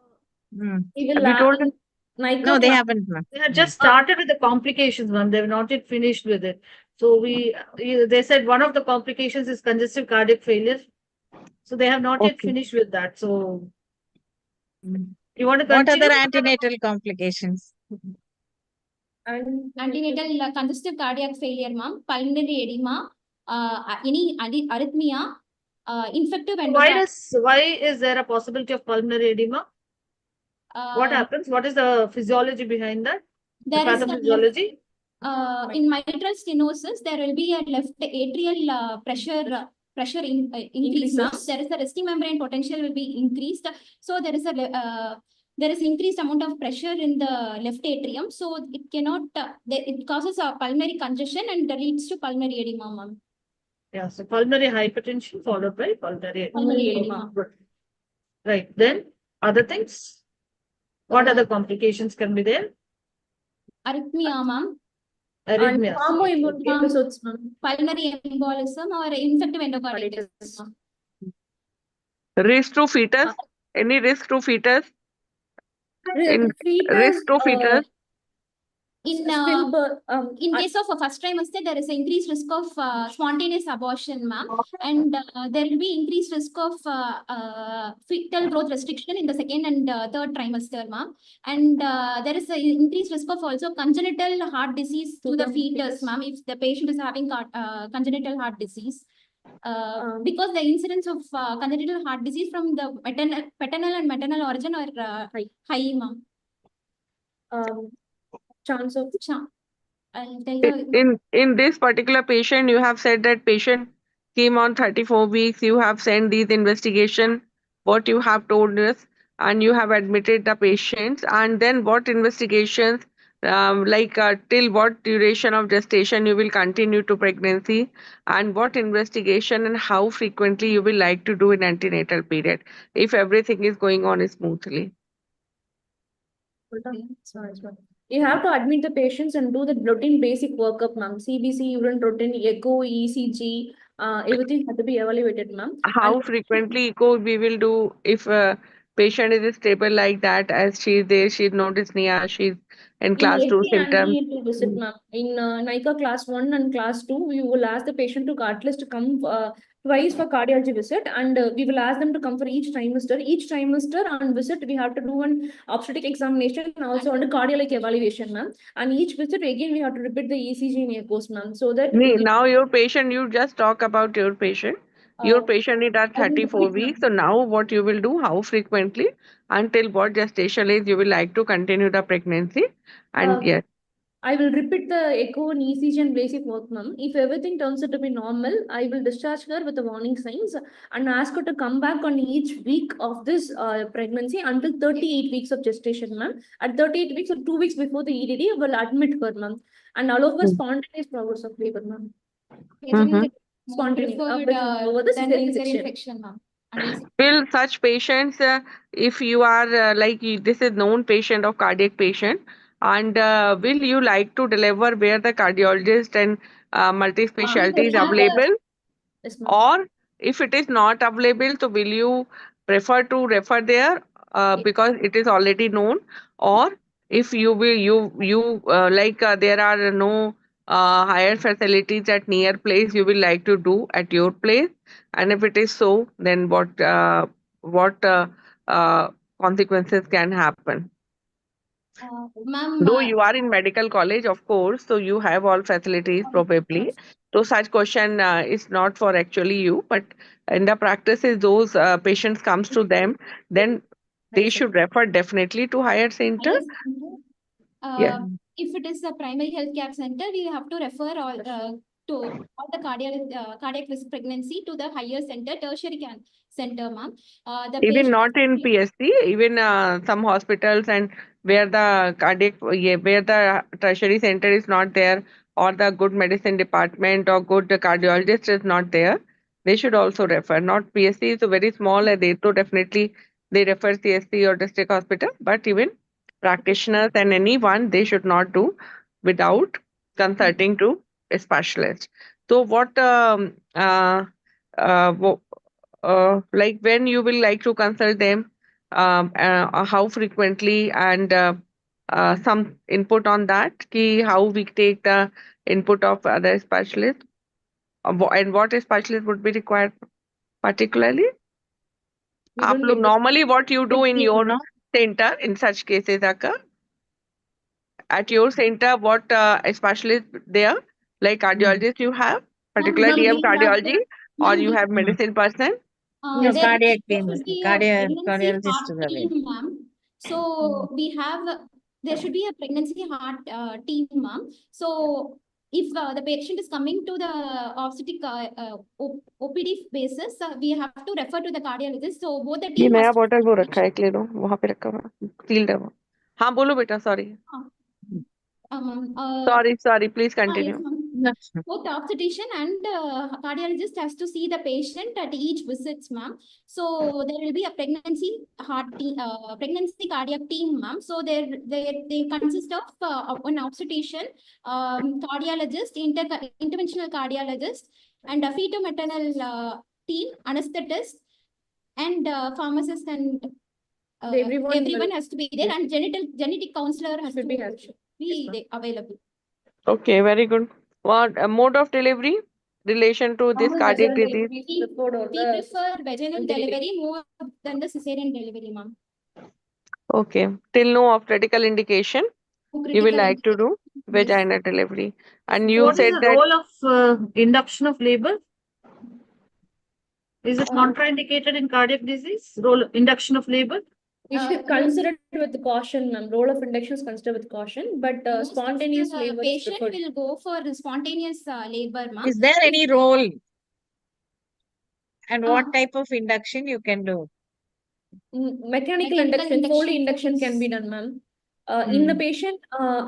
Speaker 5: We will
Speaker 8: Have you told?
Speaker 5: in NICO
Speaker 1: No, they
Speaker 5: class,
Speaker 1: haven't, ma'am.
Speaker 7: They have just started with the complications, ma'am. They've not yet finished with it. So they said one of the complications is congestive cardiac failure. So they have not yet
Speaker 8: Okay.
Speaker 7: finished with that. So you want to
Speaker 1: What
Speaker 7: continue?
Speaker 1: other antenatal complications?
Speaker 5: and
Speaker 6: Antenatal congestive cardiac failure, ma'am, pulmonary edema, any arrhythmia, infective endocarditis.
Speaker 7: Why is there a possibility of pulmonary edema? What happens? What is the physiology behind that? The
Speaker 6: There is a
Speaker 7: pathophysiology?
Speaker 6: in mitral stenosis, there will be a left atrial pressure increase. There is a resting membrane potential will be increased. So there is increased amount of pressure in the left atrium. So it cannot, it causes a pulmonary congestion and leads to pulmonary edema, ma'am.
Speaker 7: Yeah, so pulmonary hypertension followed by pulmonary
Speaker 6: Edema.
Speaker 7: Good. Right. Then other things? What other complications can be there?
Speaker 6: Arrhythmia, ma'am.
Speaker 7: Arrhythmias.
Speaker 5: thromboembolic episodes, ma'am.
Speaker 6: Pulmonary embolism or infective endocarditis.
Speaker 8: Risk to fetus? Any risk to fetus? In risk to fetus?
Speaker 6: In case of a first trimester, there is an increased risk of spontaneous abortion, ma'am, and there will be increased risk of fetal growth restriction in the second and third trimester, ma'am, and there is an increased risk of also congenital heart disease to the fetus, ma'am, if the patient is having congenital heart disease. Because the incidence of congenital heart disease from the paternal and maternal origin are high, ma'am.
Speaker 5: Chance of
Speaker 6: I'll tell you.
Speaker 8: In this particular patient, you have said that patient came on 34 weeks. You have sent these investigation, what you have told us, and you have admitted the patients. And then what investigations, till what duration of gestation you will continue to pregnancy, and what investigation and how frequently you will like to do in antenatal period, if everything is going on smoothly.
Speaker 5: You have to admit the patients and do the routine basic workup, ma'am. CBC, urine routine, echo, ECG, everything had to be evaluated, ma'am.
Speaker 8: How frequently echo we will do if a patient is stable like that, as she is there, she's no dyspnea, she's in class 2 symptoms.
Speaker 5: Visit, ma'am. In NICA class 1 and class 2, we will ask the patient to at least come twice for cardiology visit, and we will ask them to come for each trimester. Each trimester on visit, we have to do an obstetric examination and also on a cardiac evaluation, ma'am. And each visit, again, we have to repeat the ECG and echoes, ma'am. So that
Speaker 8: Now your patient, you just talk about your patient. Your patient is at 34 weeks. So now what you will do, how frequently, until what gestation age you will like to continue the pregnancy. And yes.
Speaker 5: I will repeat the echo and ECG and basic work, ma'am. If everything turns out to be normal, I will discharge her with the warning signs and ask her to come back on each week of this pregnancy until 38 weeks of gestation, ma'am. At 38 weeks or 2 weeks before the EDD, I will admit her, ma'am, and allow her spontaneous progress of labor, ma'am. Spontaneous over the cesarean section, ma'am.
Speaker 8: Will such patients, if you are this is known patient of cardiac patient, and will you like to deliver where the cardiologist and multi-specialty is available?
Speaker 5: Yes,
Speaker 8: Or if it is not available, so will you prefer to refer there because it is already known? Or if you will, there are no higher facilities at near place, you will like to do at your place? And if it is so, then what consequences can happen? Though you are in medical college, of course, so you have all facilities probably. So such question is not for actually you, but in the practices, those patients comes to them, then they should refer definitely to higher center. Yeah.
Speaker 6: If it is a primary health care center, we have to refer all to all the cardiac risk pregnancy to the higher center, tertiary center, ma'am.
Speaker 8: Even not in PSC, even some hospitals and where the where the tertiary center is not there, or the good medicine department or good cardiologist is not there, they should also refer. Not PSC is very small, and they definitely they refer CSC or district hospital, but even practitioners and anyone, they should not do without consulting to a specialist. So what like when you will like to consult them, how frequently, and some input on that, ki how we take the input of other specialists, and what a specialist would be required particularly.
Speaker 5: We
Speaker 8: आप
Speaker 5: don't
Speaker 8: लोग
Speaker 5: get the
Speaker 8: normally what you do in your
Speaker 1: No?
Speaker 8: center in such cases occur? At your center, what specialist there, like cardiologist you have, particular
Speaker 6: Ma'am,
Speaker 8: DM
Speaker 6: we have
Speaker 8: cardiology, or
Speaker 6: ma'am,
Speaker 8: you
Speaker 6: we
Speaker 8: have medicine person?
Speaker 1: No,
Speaker 6: there
Speaker 1: cardiac
Speaker 6: there
Speaker 1: team.
Speaker 6: should be a pregnancy
Speaker 1: Cardiologist
Speaker 6: heart
Speaker 1: is available.
Speaker 6: team, ma'am. So we have there should be a pregnancy heart team, ma'am. So if the patient is coming to the obstetric OPD basis, we have to refer to the cardiologist. So both the
Speaker 8: ये
Speaker 6: team
Speaker 8: नया
Speaker 6: must.
Speaker 8: Bottle वो रखा है, एक ले लो, वहां पे रखा हुआ सील्ड है वो. हाँ बोलो बेटा, sorry sorry please
Speaker 6: Yes,
Speaker 8: continue.
Speaker 6: ma'am. Both the obstetrician and cardiologist has to see the patient at each visits, ma'am. So there will be a pregnancy heart team, pregnancy cardiac team, ma'am. So they consist of one obstetrician, cardiologist, interventional cardiologist, and a fetal-maternal team, anesthetist, and pharmacist, and everyone has to be there, and genetic counselor has to be available.
Speaker 8: Okay, very good. What mode of delivery relation to this cardiac disease?
Speaker 6: We prefer vaginal delivery more than the cesarean delivery, ma'am.
Speaker 8: Okay, till no of critical indication, you will like to do
Speaker 6: Yes.
Speaker 8: vaginal delivery. And you
Speaker 7: What is
Speaker 8: said
Speaker 7: the
Speaker 8: that
Speaker 7: role of induction of labor? Is it contraindicated in cardiac disease? Role induction of labor?
Speaker 5: We should consider it with caution, ma'am. Role of induction is considered with caution, but
Speaker 6: Most of
Speaker 5: spontaneous
Speaker 6: the
Speaker 5: labor is
Speaker 6: patient
Speaker 5: preferred.
Speaker 6: will go for spontaneous labor, ma'am.
Speaker 1: Is there any role? And what
Speaker 6: Uh,
Speaker 1: type of induction you can do?
Speaker 5: Mechanical induction, Foley induction can be done, ma'am. In the patient,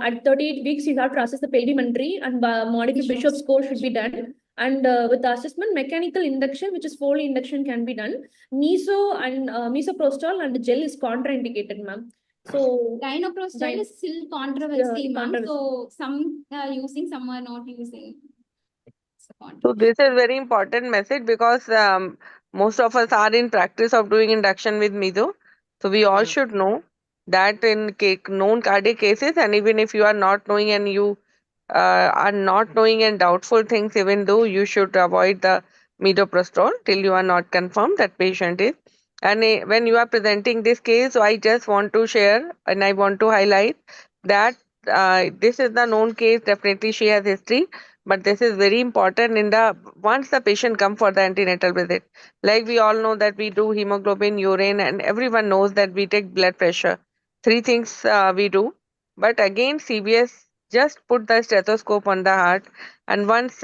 Speaker 5: at 38 weeks, you have to assess the pedimentary and modify Bishop score should be done. And with the assessment, mechanical induction, which is Foley induction, can be done. Meso and misoprostol and gel is contraindicated, ma'am. So
Speaker 6: gynoprostol is still controversy, ma'am.
Speaker 5: controversy.
Speaker 6: So some are using, some are not using.
Speaker 8: so this is very important message, because most of us are in practice of doing induction with meso. So we all should know that in known cardiac cases, and even if you are not knowing and you are not knowing and doubtful things, even though you should avoid the misoprostol till you are not confirmed that patient is. And when you are presenting this case, so I just want to share and I want to highlight that this is the known case. Definitely she has history, but this is very important in the once the patient come for the antenatal visit. Like we all know that we do hemoglobin, urine, and everyone knows that we take blood pressure. Three things we do. But again, CBS just put the stethoscope on the heart, and once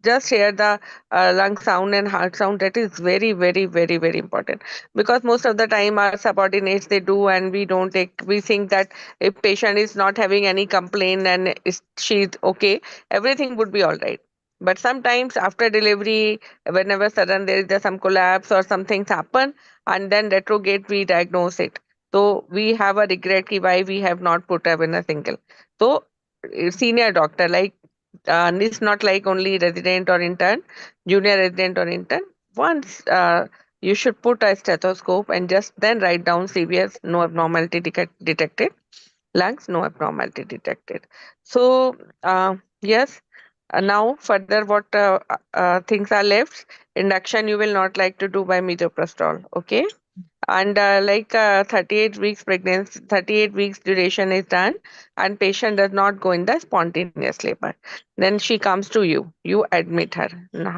Speaker 8: just hear the lung sound and heart sound. That is very, very, very, very important, because most of the time our subordinates they do, and we don't take. We think that if patient is not having any complaint and she's okay, everything would be all right. But sometimes after delivery, whenever sudden there is some collapse or some things happen, and then retrograde we diagnose it. So we have a regret ki why we have not put up in a single. So senior doctor, like it's not like only resident or intern, junior resident or intern. Once you should put a stethoscope and just then write down CVS, no abnormality detected, lungs, no abnormality detected. So yes, now further what things are left. Induction you will not like to do by misoprostol, okay? And 38 weeks pregnancy, 38 weeks duration is done, and patient does not go in the spontaneous labor. Then she comes to you, you admit her.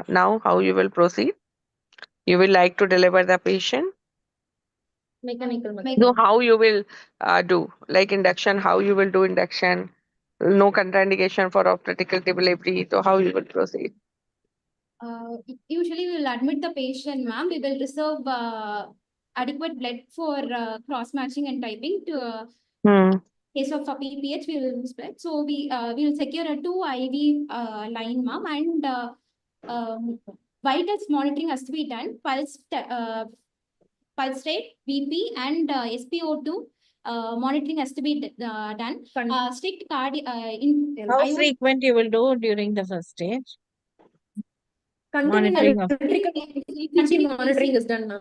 Speaker 8: Now how you will proceed? You will like to deliver the patient?
Speaker 5: Mechanical.
Speaker 8: So how you will do like induction, how you will do induction? No contraindication for obstetrical delivery, so how you will proceed?
Speaker 6: Usually we will admit the patient, ma'am. We will reserve adequate blood for cross-matching and typing to case of PPH, we will use blood. So we will secure a 2 IV line, ma'am, and vitals monitoring has to be done. Pulse rate, BP, and SpO2 monitoring has to be done. Strict
Speaker 1: How frequent you will do during the first stage? Monitoring of
Speaker 5: ECG monitoring is done now.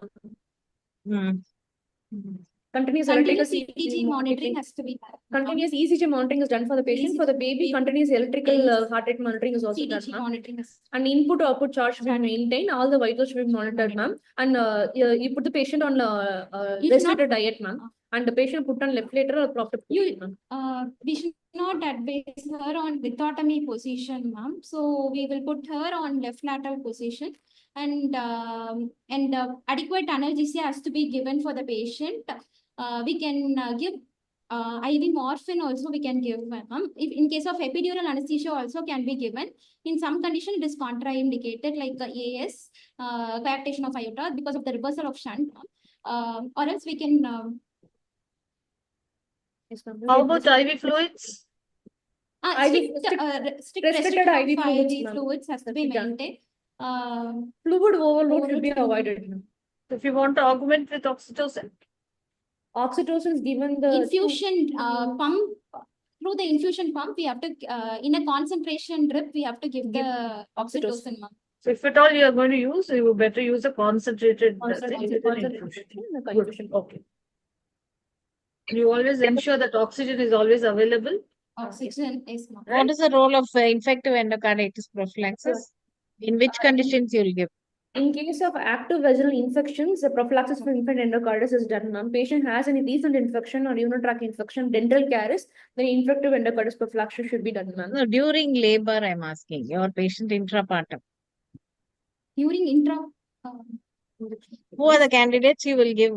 Speaker 5: Continuous electrical
Speaker 6: ECG monitoring has to be done.
Speaker 5: Continuous ECG monitoring is done for the patient. For the baby, continuous electrical heart rate monitoring is also done,
Speaker 6: monitoring.
Speaker 5: And input-output chart should be maintained. All the vitals should be monitored, ma'am. And you put the patient on restricted diet, ma'am. And the patient put on left lateral or proper position, ma'am.
Speaker 6: We should not advise her on lithotomy position, ma'am. So we will put her on left lateral position. And adequate analgesia has to be given for the patient. We can give IV morphine also we can give, ma'am. If in case of epidural anesthesia also can be given. In some condition, it is contraindicated like AS, coaptation of aorta because of the reversal of shunt. Or else we can.
Speaker 7: How about IV fluids?
Speaker 6: Restricted IV fluids has to be maintained.
Speaker 5: Fluid overload should be avoided.
Speaker 7: If you want to augment with oxytocin.
Speaker 5: Oxytocin is given the
Speaker 6: infusion pump. Through the infusion pump, we have to in a concentration drip, we have to give the oxytocin.
Speaker 7: So if at all you are going to use, you better use a concentrated
Speaker 5: infusion.
Speaker 7: Okay. You always ensure that oxygen is always available.
Speaker 6: Oxygen is not.
Speaker 1: What is the role of infective endocarditis prophylaxis? In which conditions you will give?
Speaker 5: In case of active vaginal infections, the prophylaxis for infant endocarditis is done, ma'am. Patient has any recent infection or urinary tract infection, dental caries, then infective endocarditis prophylaxis should be done, ma'am.
Speaker 1: No, during labor, I'm asking. Your patient intrapartum.
Speaker 6: During
Speaker 1: who are the candidates you will give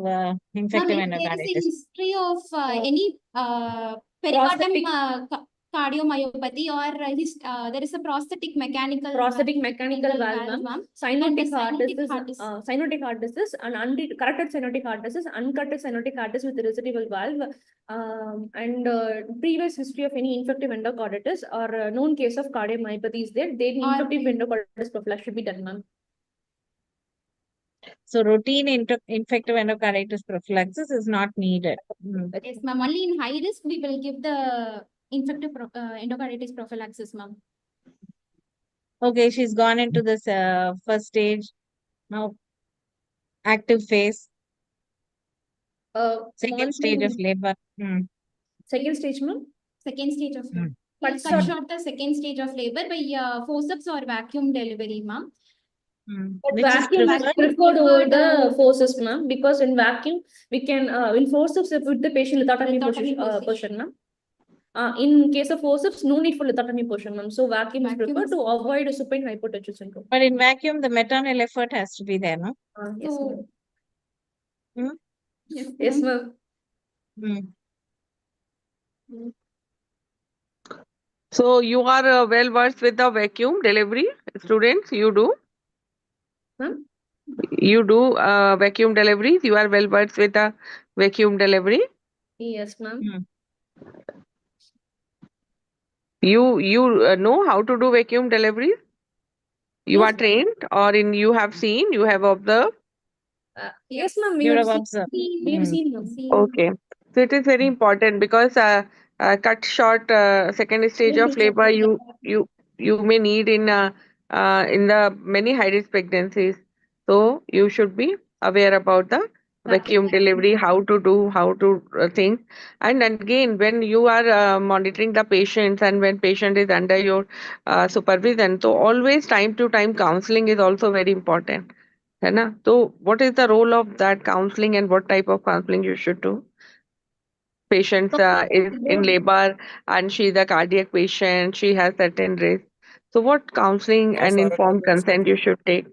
Speaker 1: infective endocarditis?
Speaker 6: There is a history of any pericardium cardiomyopathy or there is a prosthetic mechanical valve,
Speaker 5: cyanotic heart disease, and corrected cyanotic heart disease, uncorrected cyanotic heart disease with residual valve, and previous history of any infective endocarditis or known case of cardiomyopathy is there. Then infective endocarditis prophylaxis should be done, ma'am.
Speaker 1: So routine infective endocarditis prophylaxis is not needed.
Speaker 6: Yes, ma'am. Only in high risk we will give the infective endocarditis prophylaxis, ma'am.
Speaker 1: Okay, she's gone into this first stage. Now, active phase. Second stage of labor.
Speaker 5: Second stage, ma'am?
Speaker 6: Second stage of labor. But cut short the second stage of labor by forceps or vacuum delivery, ma'am.
Speaker 5: But vacuum is preferred over the forceps, ma'am, because in vacuum we can in forceps put the patient lithotomy position, ma'am. In case of forceps, no need for lithotomy position, ma'am. So vacuum is preferred to avoid supine hypotension syndrome.
Speaker 1: But in vacuum, the maternal effort has to be there, no?
Speaker 5: Yes, ma'am. Yes, ma'am.
Speaker 8: So you are well versed with the vacuum delivery, students. You do. You do vacuum deliveries. You are well versed with the vacuum delivery.
Speaker 5: Yes, ma'am.
Speaker 8: You know how to do vacuum deliveries. You are trained, or you have seen, you have observed.
Speaker 5: Yes, ma'am.
Speaker 1: We have observed.
Speaker 5: We have seen.
Speaker 8: Okay, so it is very important because cut short second stage of labor you may need in the many high risk pregnancies. So you should be aware about the vacuum delivery, how to think. And again, when you are monitoring the patients and when patient is under your supervision, so always time to time counseling is also very important. So what is the role of that counseling and what type of counseling you should do? Patients is in labor and she's a cardiac patient, she has certain risk. So what counseling and informed consent you should take?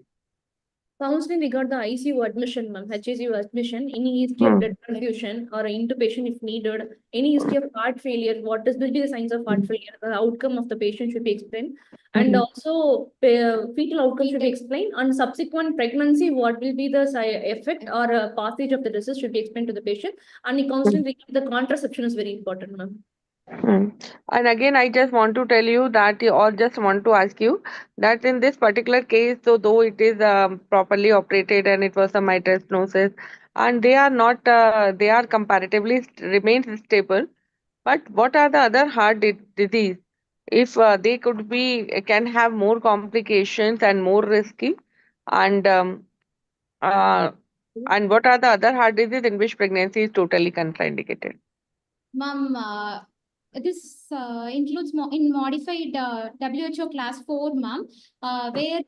Speaker 5: Counseling regard the ICU admission, ma'am, HICU admission, any history of blood transfusion or intubation if needed, any history of heart failure, what will be the signs of heart failure, the outcome of the patient should be explained, and also fetal outcome should be explained, and subsequent pregnancy, what will be the effect or passage of the disease should be explained to the patient, and the counseling regarding the contraception is very important, ma'am.
Speaker 8: And again, I just want to tell you that, or just want to ask you that in this particular case, so though it is properly operated and it was a mitral stenosis, and they are not, they are comparatively remains stable. But what are the other heart disease? If they could be, can have more complications and more risky, and uh, and what are the other heart disease in which pregnancy is totally contraindicated?
Speaker 6: Ma'am, this includes in modified WHO class 4, ma'am, where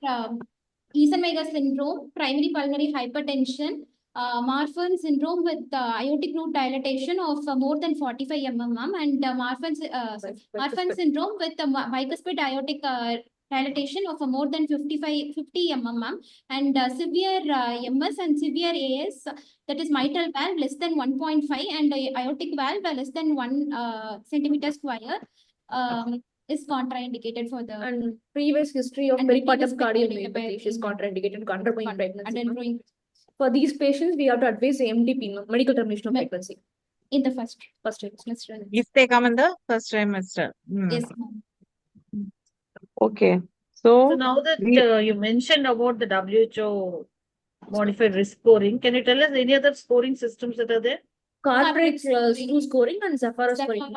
Speaker 6: Eisenmenger syndrome, primary pulmonary hypertension, Marfan syndrome with aortic root dilatation of more than 45 mm, ma'am, and Marfan syndrome with bicuspid aortic dilatation of more than 50 mm, ma'am, and severe MS and severe AS, that is mitral valve less than 1.5 and aortic valve less than 1 centimeter square. Is contraindicated for the
Speaker 5: and previous history of peripartum cardiomyopathy is contraindicated to undergoing pregnancy. For these patients, we have to advise MTP, medical termination of pregnancy,
Speaker 6: in the first
Speaker 5: trimester.
Speaker 1: If they come in the first trimester.
Speaker 6: Yes, ma'am.
Speaker 8: Okay.
Speaker 7: So
Speaker 8: So
Speaker 7: now that
Speaker 8: we,
Speaker 7: you mentioned about the WHO modified risk scoring, can you tell us any other scoring systems that are there?
Speaker 5: Cartwright scoring and Zafara scoring.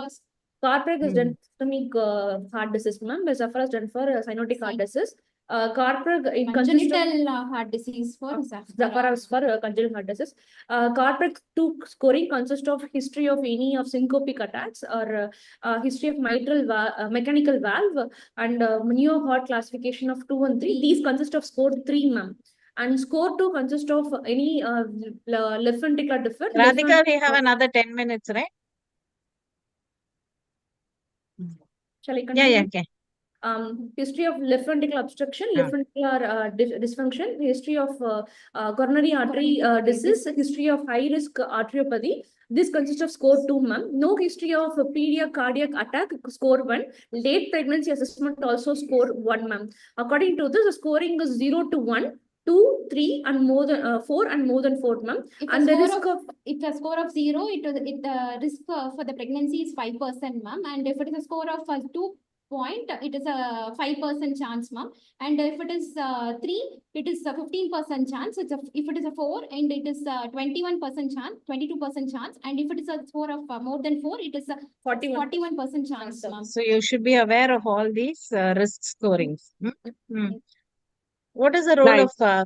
Speaker 5: Cartwright is done for systemic heart disease, ma'am. Zafara is done for cyanotic heart disease. Cartwright
Speaker 6: Congenital heart disease for
Speaker 5: Zafara is for congenital heart disease. Cartwright 2 scoring consists of history of any of syncopic attacks or history of mitral mechanical valve and neo heart classification of 2 and 3. These consist of score 3, ma'am. And score 2 consists of any left ventricular defect.
Speaker 1: Radhika, we have another 10 minutes, right?
Speaker 5: Shall I
Speaker 1: Yeah,
Speaker 5: continue?
Speaker 1: yeah, okay.
Speaker 5: History of left ventricular obstruction, left ventricular dysfunction, history of coronary artery disease, history of high risk arteriopathy. This consists of score 2, ma'am. No history of pediatric cardiac attack, score 1. Late pregnancy assessment also score 1, ma'am. According to this, the scoring is 0 to 1. 2, 3, and more than 4 and more than 4, ma'am. And the risk of
Speaker 6: if a score of 0, risk for the pregnancy is 5%, ma'am. And if it is a score of 2 point, it is a 5% chance, ma'am. And if it is 3, it is a 15% chance. If it is a 4, and it is 21% chance, 22% chance. And if it is a score of more than 4, it is a 41% chance, ma'am.
Speaker 1: So you should be aware of all these risk scorings. What is the role
Speaker 8: nice.
Speaker 1: of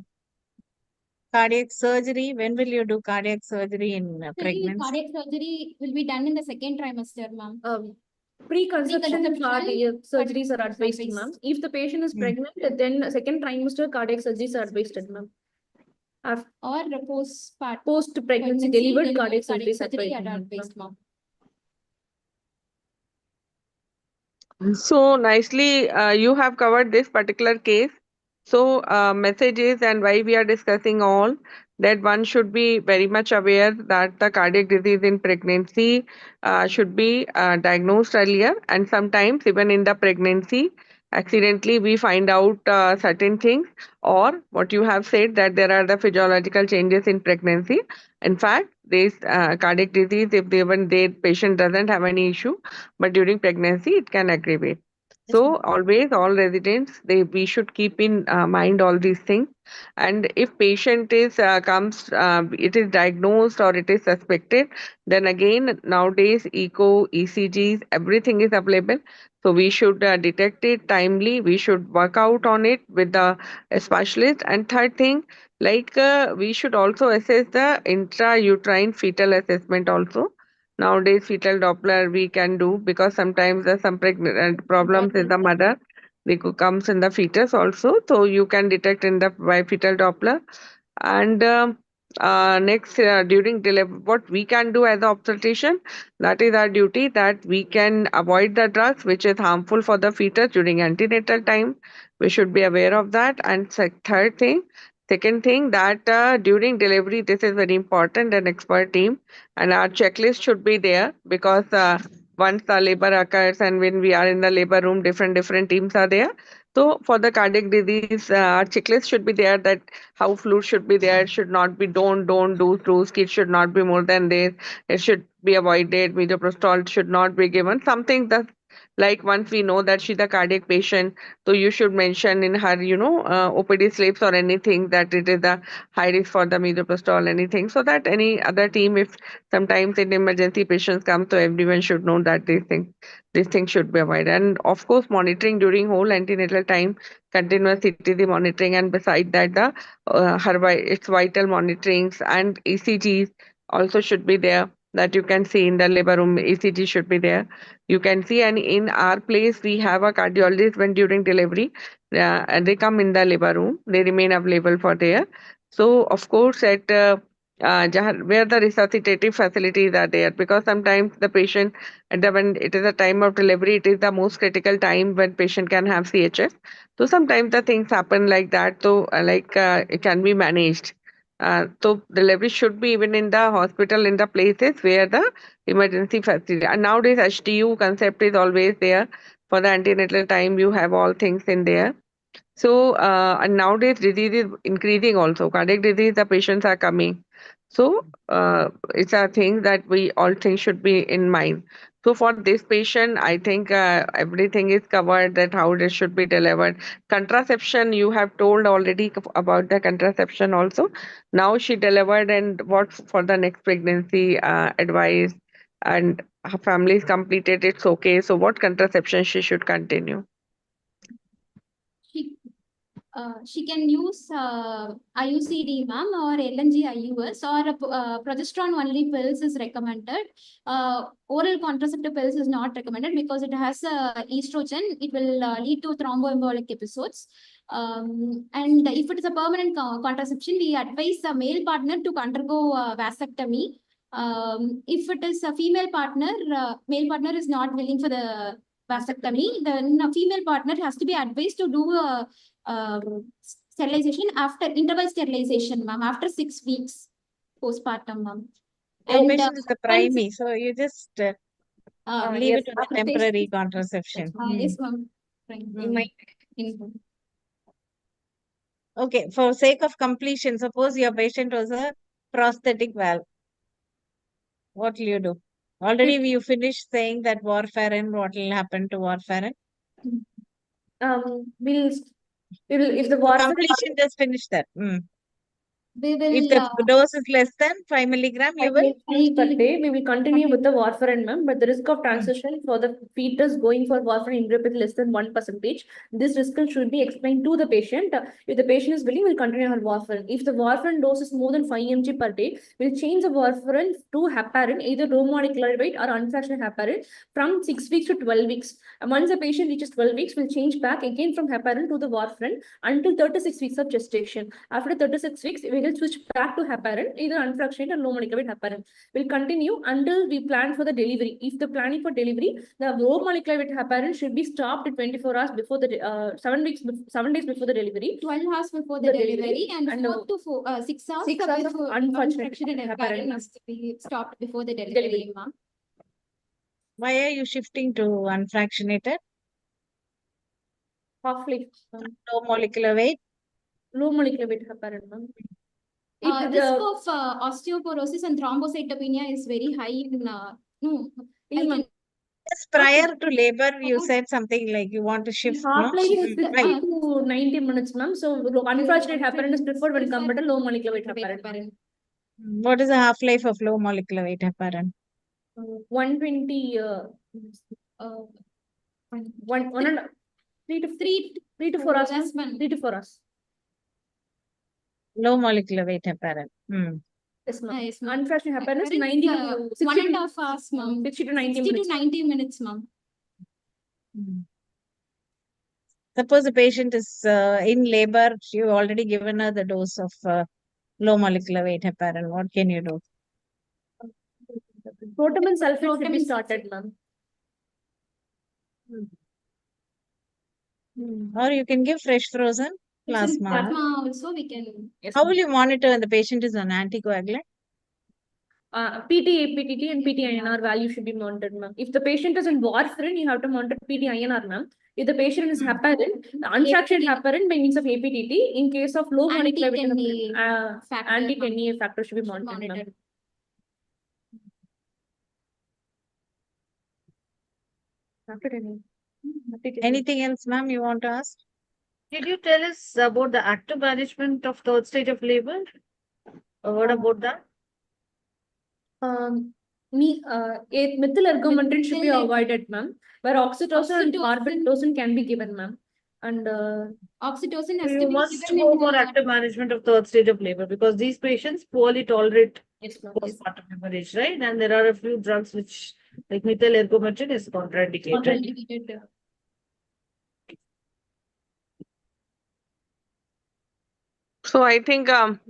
Speaker 1: cardiac surgery? When will you do cardiac surgery in pregnancy?
Speaker 6: Cardiac surgery will be done in the second trimester, ma'am.
Speaker 5: Pre-conception cardiac surgeries are advised, ma'am. If the patient is pregnant, then second trimester cardiac surgeries are advised, ma'am.
Speaker 6: Or
Speaker 5: post-pregnancy delivered cardiac surgeries are
Speaker 6: advised, ma'am.
Speaker 8: So nicely, you have covered this particular case. So, messages and why we are discussing all that one should be very much aware that the cardiac disease in pregnancy should be diagnosed earlier, and sometimes even in the pregnancy, accidentally we find out certain things, or what you have said that there are the physiological changes in pregnancy. In fact, this cardiac disease, if even the patient doesn't have any issue, but during pregnancy it can aggravate. So always all residents, we should keep in mind all these things. And if patient is it is diagnosed or it is suspected, then again nowadays echo, ECGs, everything is available. So we should detect it timely. We should work out on it with the specialist. And third thing, like we should also assess the intrauterine fetal assessment also. Nowadays, fetal Doppler we can do, because sometimes there's some pregnant problems in the mother. They comes in the fetus also, so you can detect in the by fetal Doppler. And next, during delivery, what we can do as an obstetrician, that is our duty, that we can avoid the drugs which is harmful for the fetus during antenatal time. We should be aware of that. And second thing, that during delivery, this is very important, an expert team, and our checklist should be there, because once the labor occurs and when we are in the labor room, different teams are there. So for the cardiac disease, checklist should be there that how fluid should be there. It should not be don't do. Kids should not be more than this. It should be avoided. Misoprostol should not be given. Something that like once we know that she's a cardiac patient, so you should mention in her, OPD slips or anything that it is a high risk for the misoprostol, anything, so that any other team, if sometimes in emergency patients come, so everyone should know that these things should be avoided. And of course, monitoring during whole antenatal time, continuous CTG monitoring, and beside that, the its vital monitorings and ECGs also should be there. That you can see in the labor room, ECG should be there. You can see, and in our place, we have a cardiologist when during delivery, and they come in the labor room. They remain available for there. So of course, at where the resuscitative facilities are there, because sometimes the patient, and when it is a time of delivery, it is the most critical time when patient can have CHF. So sometimes the things happen like that. So it can be managed. So delivery should be even in the hospital, in the places where the emergency facility. And nowadays HDU concept is always there. For the antenatal time, you have all things in there. So and nowadays disease is increasing also. Cardiac disease, the patients are coming. So it's a thing that we all think should be in mind. So for this patient, I think everything is covered, that how this should be delivered. Contraception, you have told already about the contraception also. Now she delivered, and what for the next pregnancy advice, and her family is completed, it's okay. So what contraception she should continue?
Speaker 6: She can use IUCD, ma'am, or LNG IUS, or progesterone only pills is recommended. Oral contraceptive pills is not recommended because it has estrogen. It will lead to thromboembolic episodes. And if it is a permanent contraception, we advise a male partner to undergo vasectomy. If it is a female partner, male partner is not willing for the vasectomy, then a female partner has to be advised to do sterilization after interval sterilization, ma'am, after 6 weeks postpartum, ma'am.
Speaker 1: Your
Speaker 6: And
Speaker 1: patient is the primary, so you just leave
Speaker 6: yes,
Speaker 1: it to the temporary contraception.
Speaker 6: yes, ma'am.
Speaker 1: Okay, for sake of completion, suppose your patient was a prosthetic valve. What will you do? Already you finished saying that warfarin, what will happen to warfarin?
Speaker 5: If the
Speaker 1: For completion, just finish that.
Speaker 6: We will,
Speaker 1: if the dose is less than 5 milligram, you will?
Speaker 5: per day, we will continue with the warfarin, ma'am, but the risk of transition for the fetus going for warfarin is less than 1%. This risk should be explained to the patient. If the patient is willing, we'll continue her warfarin. If the warfarin dose is more than 5 mg per day, we'll change the warfarin to heparin, either low molecular weight or unfractionated heparin, from 6 weeks to 12 weeks. And once the patient reaches 12 weeks, we'll change back again from heparin to the warfarin until 36 weeks of gestation. After 36 weeks, we will switch back to heparin, either unfractionated or low molecular weight heparin. We'll continue until we plan for the delivery. If the planning for delivery, the low molecular weight heparin should be stopped 24 hours before the 7 days before the delivery.
Speaker 6: 12 hours before the delivery, and 4 to 6 hours
Speaker 5: before
Speaker 6: unfractionated heparin must be stopped before the delivery, ma'am.
Speaker 1: Why are you shifting to unfractionated?
Speaker 5: Half-life.
Speaker 1: Low molecular weight?
Speaker 5: Low molecular weight heparin, ma'am.
Speaker 6: Risk of osteoporosis and thrombocytopenia is very high in
Speaker 1: Just prior to labor, you said something like you want to shift.
Speaker 5: Half-life is 50 to 90 minutes, ma'am. So unfractionated heparin is preferred when compared to low molecular weight heparin.
Speaker 1: What is the half-life of low molecular weight heparin?
Speaker 5: 120. 3 to 4 hours. 3 to 4 hours.
Speaker 1: Low molecular weight heparin.
Speaker 5: Yes, ma'am. Unfractionated heparin is 90 to
Speaker 6: 1.5 hours, ma'am.
Speaker 5: 60 to 90
Speaker 6: minutes. 90 minutes, ma'am.
Speaker 1: Suppose the patient is in labor, you already given her the dose of low molecular weight heparin. What can you do?
Speaker 5: Protamine sulfate should be started, ma'am.
Speaker 1: Or you can give fresh frozen plasma.
Speaker 6: Plasma also we can.
Speaker 1: How will you monitor when the patient is on anticoagulant?
Speaker 5: PT, APTT and PT-INR value should be monitored, ma'am. If the patient is on warfarin, you have to monitor PT-INR, ma'am. If the patient is apparent, unfractured apparent by means of APTT. In case of low molecular weight, anti-10A factor should be monitored.
Speaker 1: Anything else, ma'am, you want to ask?
Speaker 7: Did you tell us about the active management of third stage of labor? What about that?
Speaker 5: Methyl ergometrin should be avoided, ma'am. Where oxytocin and carbendazole can be given, ma'am. And
Speaker 6: oxytocin has
Speaker 7: you
Speaker 6: to be
Speaker 7: must
Speaker 6: given
Speaker 7: go
Speaker 6: in
Speaker 7: for
Speaker 6: the
Speaker 7: active management of third stage of labor because these patients poorly tolerate
Speaker 5: yes, ma'am.
Speaker 7: postpartum hemorrhage, right? And there are a few drugs which, like methyl ergometrin, is contraindicated.
Speaker 5: Contraindicated.
Speaker 8: So I think time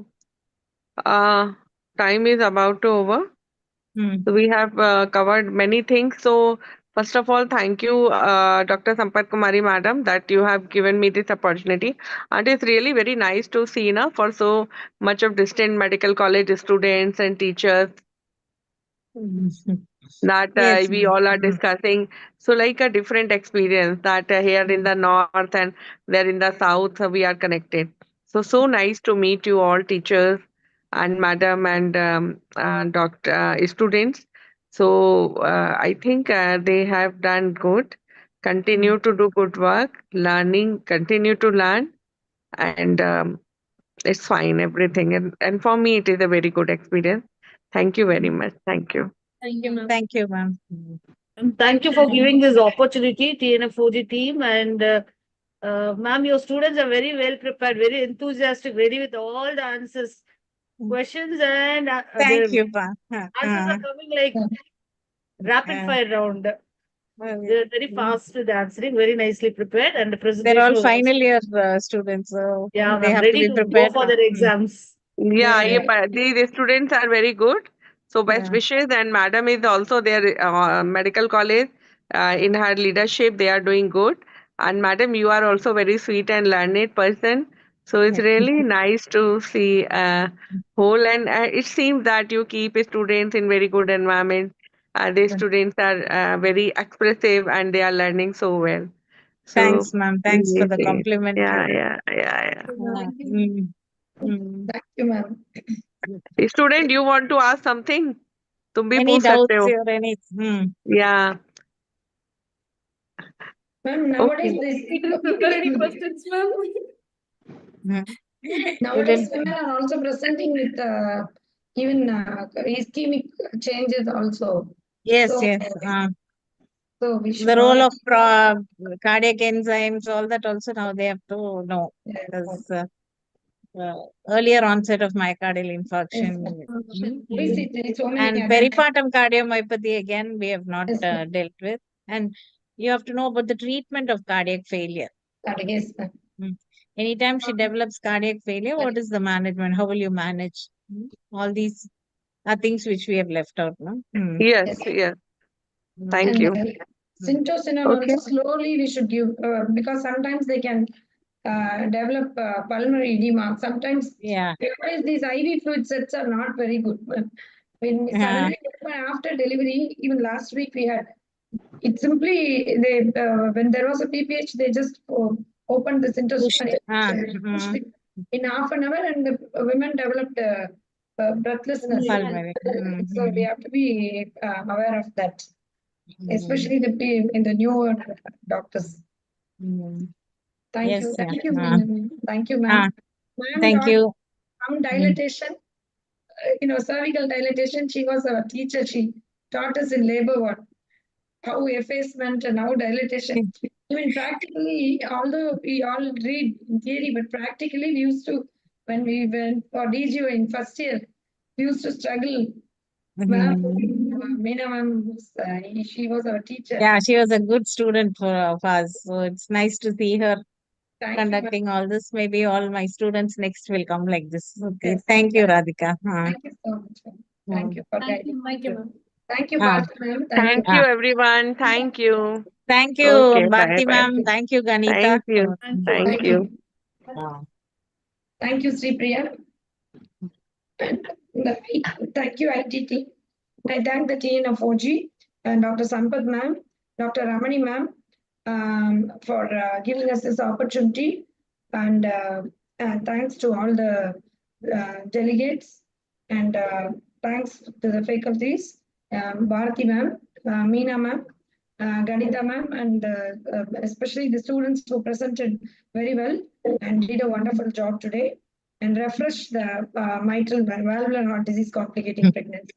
Speaker 8: is about to over. So we have covered many things. So first of all, thank you, Dr. Sampat Kumari Madam, that you have given me this opportunity. And it's really very nice to see for so much of distant medical college students and teachers that
Speaker 1: Yes,
Speaker 8: we
Speaker 1: ma'am.
Speaker 8: all are discussing. So like a different experience that here in the north and there in the south, we are connected. So nice to meet you all teachers and madam and doctor students. So I think they have done good. Continue to do good work, learning, continue to learn, and it's fine, everything. And for me, it is a very good experience. Thank you very much. Thank you.
Speaker 5: Thank you, ma'am.
Speaker 1: Thank you, ma'am.
Speaker 7: And thank you for giving this opportunity, TNFOG team. And ma'am, your students are very well prepared, very enthusiastic, ready with all the answers, questions, and
Speaker 1: Thank
Speaker 7: the
Speaker 1: you, ma'am.
Speaker 7: answers are coming like rapid fire round. They're very fast with answering, very nicely prepared, and the presentation
Speaker 1: They're all
Speaker 7: was
Speaker 1: final
Speaker 7: awesome.
Speaker 1: year students, so
Speaker 7: Yeah,
Speaker 1: they
Speaker 7: I'm
Speaker 1: have to
Speaker 7: ready
Speaker 1: be
Speaker 7: to go
Speaker 1: prepared.
Speaker 7: for their exams.
Speaker 8: Yeah,
Speaker 3: Yeah.
Speaker 8: but the students are very good. So best
Speaker 1: Yeah.
Speaker 8: wishes, and madam is also their medical college in her leadership. They are doing good, and madam, you are also very sweet and learned person. So it's really nice to see whole, and it seems that you keep students in very good environment. The students are very expressive and they are learning so well. So
Speaker 1: Thanks, ma'am. Thanks for the
Speaker 8: amazing.
Speaker 1: compliment.
Speaker 8: Yeah.
Speaker 3: Thank you, ma'am.
Speaker 8: Student, you want to ask something? तुम भी
Speaker 1: Any
Speaker 8: पूछ सकते
Speaker 1: doubts
Speaker 8: हो.
Speaker 1: or anything?
Speaker 8: Yeah.
Speaker 3: Ma'am, nowadays
Speaker 8: Okay.
Speaker 5: We didn't prepare any questions, ma'am.
Speaker 3: nowadays women are also presenting with even ischemic changes also.
Speaker 1: Yes,
Speaker 3: So,
Speaker 1: yes.
Speaker 3: so we should
Speaker 1: The role
Speaker 3: know.
Speaker 1: of cardiac enzymes, all that also now they have to know. Because earlier onset of myocardial infarction.
Speaker 3: So many
Speaker 1: And peripartum cardiomyopathy, again, we have not dealt with. And you have to know about the treatment of cardiac failure.
Speaker 3: Yes, ma'am.
Speaker 1: Anytime she develops cardiac failure, what is the management? How will you manage? All these are things which we have left out. No?
Speaker 8: Yes. Thank you.
Speaker 3: Syntocinon also slowly we should give because sometimes they can develop pulmonary edema. Sometimes because these IV fluid sets are not very good. When we suddenly after delivery, even last week we had it simply they when there was a PPH they just opened the syntocinon pushed it in half an hour and the women developed breathlessness. So we have to be aware of that. Especially in the newer doctors. Thank you. Thank you, ma'am. Thank you, ma'am.
Speaker 1: Thank you.
Speaker 3: Dilatation, cervical dilatation. She was a teacher. She taught us in labor ward how effacement and how dilatation. Even practically, although we all read in theory, but practically we used to, when we went for DGO in first year, we used to struggle. Meena ma'am, she was our teacher.
Speaker 1: Yeah, she was a good student of us. So it's nice to see her conducting all this. Maybe all my students next will come like this. Okay.
Speaker 3: Yes,
Speaker 1: Thank you, Radhika.
Speaker 3: Thank you so much, ma'am. Thank you for guiding.
Speaker 5: Thank you, ma'am.
Speaker 3: Thank you, Bharti ma'am.
Speaker 8: Thank you, everyone. Thank you.
Speaker 1: Thank you,
Speaker 8: Okay,
Speaker 1: Bharti
Speaker 8: bye.
Speaker 1: ma'am. Thank you, Ganita.
Speaker 8: Thank you. Thank you.
Speaker 3: Thank you, Sri Priya. Thank you, ITT. I thank the TNFOG and Dr. Sampath ma'am, Dr. Ramani ma'am, for giving us this opportunity. And thanks to all the delegates, and thanks to the faculties, Bharati ma'am, Meena ma'am, Ganita ma'am, and especially the students who presented very well and did a wonderful job today and refreshed the mitral valvular heart disease complicating pregnancy.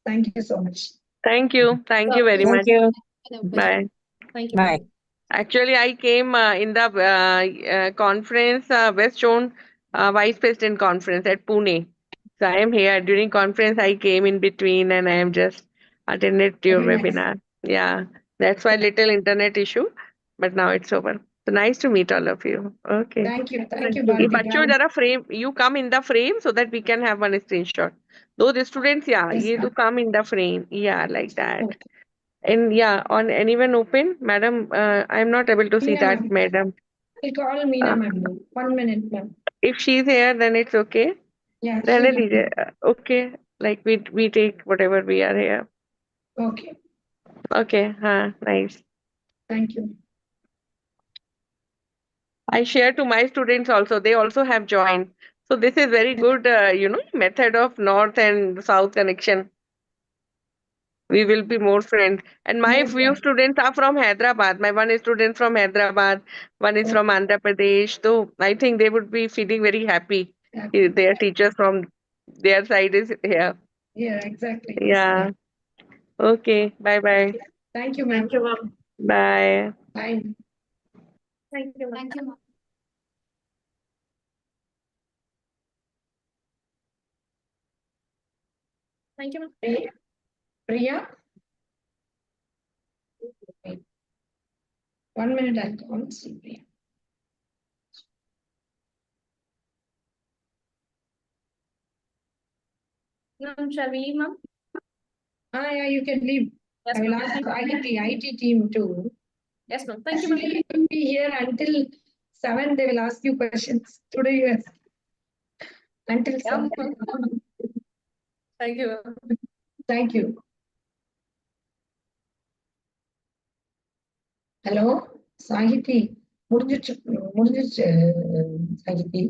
Speaker 3: Thank you so much.
Speaker 8: Thank you. Thank you very much.
Speaker 1: Thank you.
Speaker 8: Bye.
Speaker 5: Thank you.
Speaker 1: Bye.
Speaker 8: Actually, I came in the conference, West Zone Vice President Conference at Pune. So I am here during conference. I came in between and I am just attended your
Speaker 3: Very nice.
Speaker 8: webinar. Yeah, that's why little internet issue, but now it's over. So nice to meet all of you. Okay.
Speaker 3: Thank you. Thank you,
Speaker 8: If
Speaker 3: Bharati
Speaker 8: Achu,
Speaker 3: ma'am.
Speaker 8: there are frame, you come in the frame so that we can have one screenshot. Those the students, yeah,
Speaker 3: Yes,
Speaker 8: you to
Speaker 3: ma'am.
Speaker 8: come in the frame. Yeah, like that.
Speaker 3: Okay.
Speaker 8: And yeah, on anyone open, madam, I'm not able to see
Speaker 3: Meena
Speaker 8: that,
Speaker 3: ma'am.
Speaker 8: madam.
Speaker 3: I'll call Meena ma'am. 1 minute, ma'am.
Speaker 8: If she's here, then it's okay.
Speaker 3: Yeah,
Speaker 8: Then
Speaker 3: she
Speaker 8: it
Speaker 3: will.
Speaker 8: is okay. Like we take whatever we are here.
Speaker 3: Okay.
Speaker 8: Okay, nice.
Speaker 3: Thank you.
Speaker 8: I share to my students also. They also have joined. So this is very good, method of north and south connection. We will be more friends. And my
Speaker 3: More
Speaker 8: few
Speaker 3: friends.
Speaker 8: students are from Hyderabad. My one is student from Hyderabad, one is from Andhra Pradesh. So I think they would be feeling very happy.
Speaker 3: Happy.
Speaker 8: Their teachers from their side is here.
Speaker 3: Yeah, exactly.
Speaker 8: Yeah. Okay. Bye bye.
Speaker 3: Thank you, ma'am.
Speaker 7: Thank you, ma'am.
Speaker 8: Bye.
Speaker 3: Bye.
Speaker 5: Thank you.
Speaker 6: Thank you, ma'am.
Speaker 5: Thank you, ma'am.
Speaker 3: Priya? 1 minute, I'll call and see Priya.
Speaker 5: Ma'am, shall we leave, ma'am?
Speaker 3: Yeah, you can leave.
Speaker 5: Yes,
Speaker 3: I will
Speaker 5: ma'am.
Speaker 3: ask IT team to.
Speaker 5: Yes, ma'am. Thank you, ma'am.
Speaker 3: Actually, you will be here until 7. They will ask you questions. Today, yes. Until
Speaker 5: Yeah,
Speaker 3: 7.
Speaker 5: ma'am. Thank you, ma'am.
Speaker 3: Thank you. Hello, Sahiti. முடிஞ்சிச்சு Sahiti.